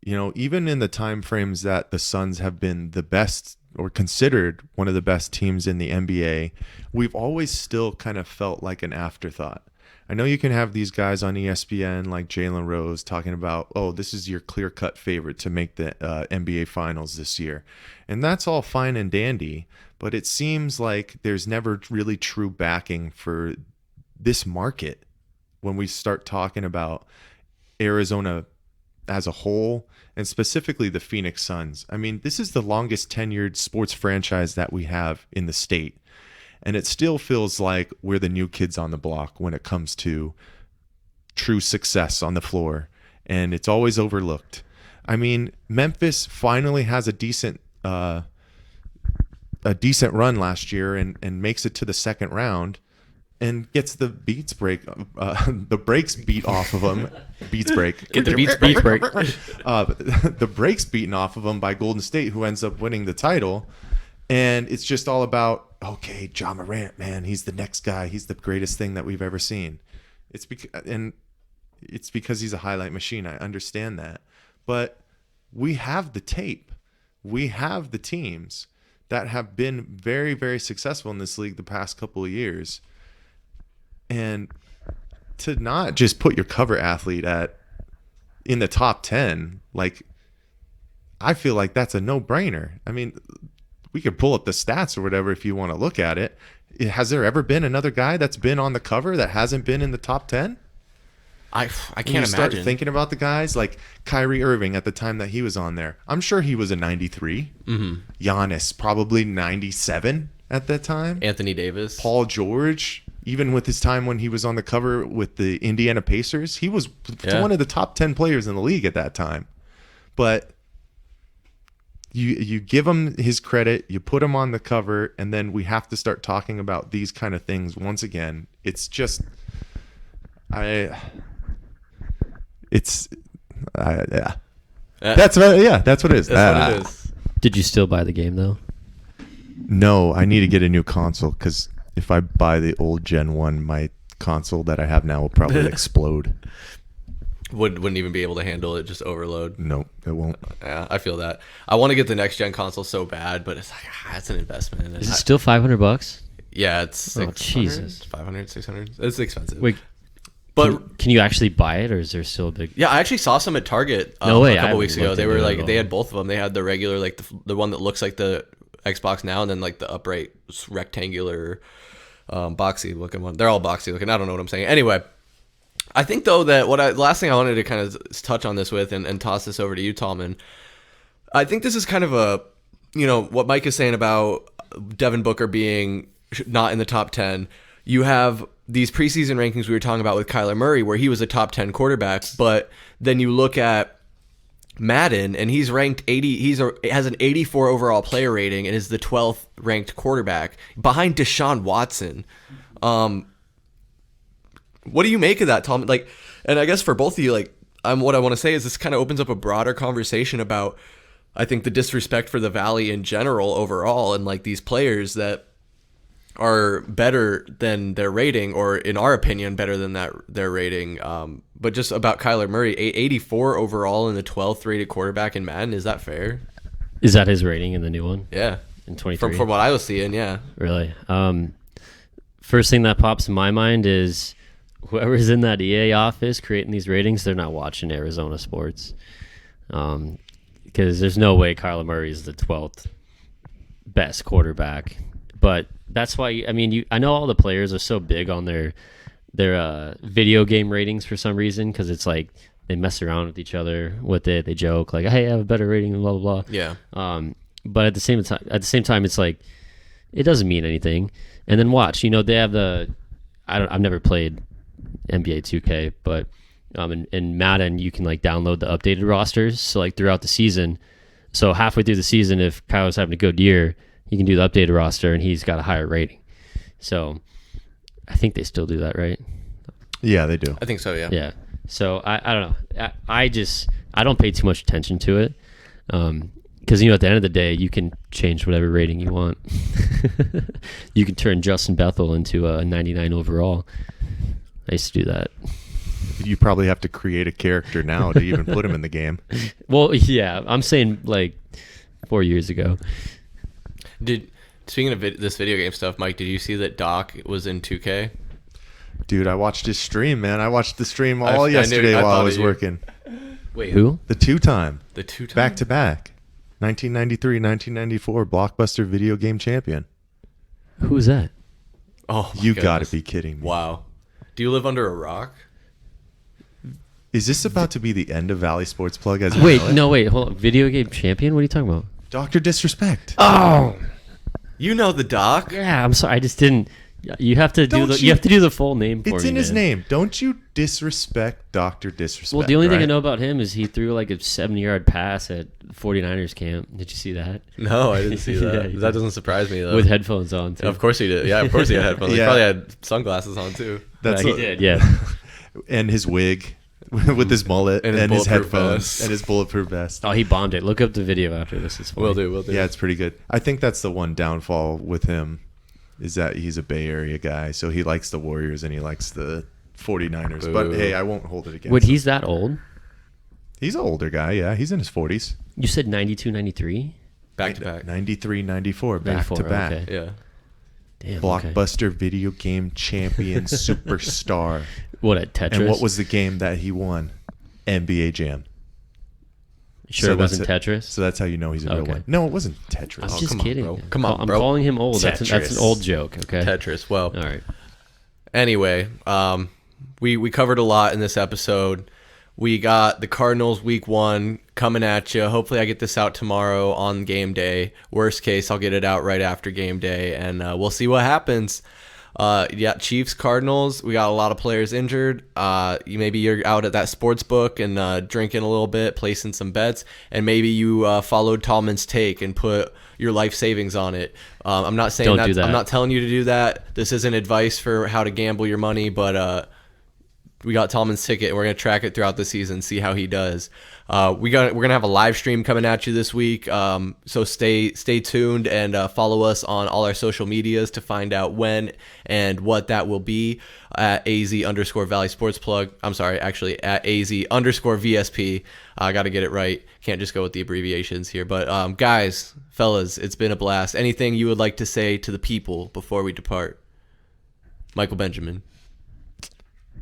Even in the time frames that the Suns have been the best or considered one of the best teams in the NBA, we've always still kind of felt like an afterthought. I know you can have these guys on ESPN like Jalen Rose talking about, oh, this is your clear-cut favorite to make the NBA Finals this year. And that's all fine and dandy, but it seems like there's never really true backing for this market when we start talking about Arizona as a whole, and specifically the Phoenix Suns. I mean, this is the longest tenured sports franchise that we have in the state. And it still feels like we're the new kids on the block when it comes to true success on the floor. And it's always overlooked. I mean, Memphis finally has a decent run last year and makes it to the second round and gets the brakes beat off of them. Get the beats break. The brakes beaten off of them by Golden State, who ends up winning the title. And it's just all about, okay, Ja Morant, man, he's the next guy. He's the greatest thing that we've ever seen. It's because he's a highlight machine. I understand that. But we have the tape. We have the teams that have been very, very successful in this league the past couple of years. And to not just put your cover athlete in the top 10, like, I feel like that's a no-brainer. I mean, we could pull up the stats or whatever if you want to look at it. Has there ever been another guy that's been on the cover that hasn't been in the top 10? I can't when you start imagine. Thinking about the guys like Kyrie Irving at the time that he was on there. I'm sure he was a 93. Mm-hmm. Giannis, probably 97 at that time. Anthony Davis. Paul George, even with his time when he was on the cover with the Indiana Pacers, he was one of the top 10 players in the league at that time. But you give him his credit, you put him on the cover, and then we have to start talking about these kind of things once again. It's just, yeah. That's what it is. That's what it is. Did you still buy the game though? No, I need to get a new console because if I buy the old Gen 1, my console that I have now will probably explode. Wouldn't even be able to handle it, just overload. Nope, it won't. Yeah, I feel that. I want to get the next gen console so bad, but it's like, it's an investment. Is it still $500? Yeah, it's Jesus. 500, 600. It's expensive. Wait, but can you actually buy it, or is there still a big? Yeah, I actually saw some at Target a couple weeks ago. They were like, they had both of them. They had the regular, like the one that looks like the Xbox Now, and then like the upright rectangular boxy looking one. They're all boxy looking. I don't know what I'm saying. Anyway, I think though that the last thing I wanted to kind of touch on this with and toss this over to you, Tallman. I think this is kind of a, what Mike is saying about Devin Booker being not in the top 10. You have these preseason rankings we were talking about with Kyler Murray, where he was a top 10 quarterback, but then you look at Madden and he's ranked 80. Has an 84 overall player rating and is the 12th ranked quarterback behind Deshaun Watson. What do you make of that, Tom? Like, and I guess for both of you, like, what I want to say is this kind of opens up a broader conversation about, I think, the disrespect for the Valley in general overall, and like these players that are better than their rating, or in our opinion, better than their rating. But just about Kyler Murray, 84 overall in the 12th rated quarterback in Madden. Is that fair? Is that his rating in the new one? Yeah, in 23. From what I was seeing, yeah. Really. First thing that pops in my mind is, whoever's in that EA office creating these ratings, they're not watching Arizona sports. Because there's no way Kyler Murray is the 12th best quarterback. But that's why, I know all the players are so big on their video game ratings for some reason, because it's like they mess around with each other with it. They joke like, "Hey, I have a better rating," and blah blah blah. Yeah. But at the same time, it's like it doesn't mean anything. And then watch, they have I've never played NBA 2K, but in Madden you can like download the updated rosters. So like throughout the season, so halfway through the season, if Kyle's having a good year, he can do the updated roster and he's got a higher rating. So I think they still do that, right? Yeah, they do. I think so, yeah. Yeah. So I don't know. I don't pay too much attention to it. Because, at the end of the day, you can change whatever rating you want. You can turn Justin Bethel into a 99 overall. I used to do that. You probably have to create a character now to even put him in the game. Well, yeah. I'm saying like 4 years ago. Speaking of this video game stuff, Mike, did you see that Doc was in 2K? Dude, I watched his stream, man. I watched the stream all yesterday while I was working. Wait, who? The two-time. The two-time? Back-to-back. 1993, 1994 Blockbuster video game champion. Who is that? Oh, my You goodness. gotta be kidding me. Wow. Do you live under a rock? Is this about to be the end of Valley Sports Plug? As Wait, hold on. Video game champion? What are you talking about? Dr. Disrespect. Oh, You know the Doc? yeah. I'm sorry. I just didn't. You have to do you have to do the full name for me. It's in his man. name. Don't you disrespect Dr. Disrespect. Well, the only thing I right? know about him is he threw like a 70-yard pass at 49ers camp. Did you see that? No, I didn't see that. Yeah, he That did. doesn't surprise me, though. With headphones on, too. Of course he did. Yeah, of course he had headphones. He Yeah. probably had sunglasses on, too. That's he what- did, yeah. And his wig with his mullet And and, his his bulletproof headphones vest. and his bulletproof vest. Oh, he bombed it. Look up the video after this. It's funny. Will do. Yeah, it's pretty good. I think that's the one downfall with him is that he's a Bay Area guy. So he likes the Warriors and he likes the 49ers. Boo. But hey, I won't hold it against Wait, him. he's that old? He's an older guy. Yeah, he's in his 40s. You said 92, 93? Back to back. 93, 94, back 94, to back. okay. Yeah. Damn, okay. Blockbuster video game champion superstar. What, at Tetris? And what was the game that he won? NBA Jam. Sure So it wasn't that's Tetris? So that's how you know he's a real Okay. one. No, it wasn't Tetris. I'm Oh, just come on, kidding. bro. Come on, I'm bro. calling him old. That's an Tetris. old joke, okay? Tetris. Well, All right. anyway, we covered a lot in this episode. We got the Cardinals week 1 coming at you. Hopefully I get this out tomorrow on game day. Worst case, I'll get it out right after game day, and we'll see what happens. Yeah, Chiefs, Cardinals. We got a lot of players injured. Maybe you're out at that sports book and drinking a little bit, placing some bets, and maybe you followed Tallman's take and put your life savings on it. I'm not saying Don't do that. I'm not telling you to do that. This isn't advice for how to gamble your money, but we got Tallman's ticket, and we're gonna track it throughout the season, see how he does. We're gonna have a live stream coming at you this week, so stay tuned and follow us on all our social medias to find out when and what that will be at AZ_Valley Sports Plug. I'm sorry, actually at AZ_VSP. I got to get it right. Can't just go with the abbreviations here. But guys, fellas, it's been a blast. Anything you would like to say to the people before we depart? Michael Benjamin.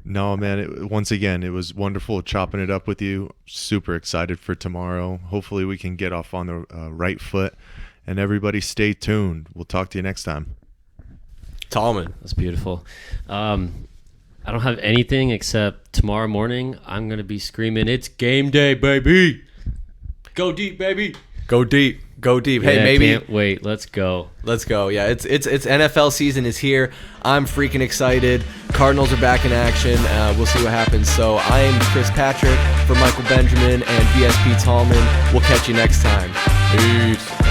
No, man. Once again, it was wonderful chopping it up with you. Super excited for tomorrow. Hopefully we can get off on the right foot. And everybody stay tuned. We'll talk to you next time. Tallman. That's beautiful. I don't have anything except tomorrow morning I'm going to be screaming, "It's game day, baby! Go deep, baby!" Go deep. Go deep. Hey, Yeah, maybe. Can't wait. Let's go. Let's go. Yeah, it's NFL season is here. I'm freaking excited. Cardinals are back in action. We'll see what happens. So I am Chris Patrick for Michael Benjamin and VSP Tallman. We'll catch you next time. Peace.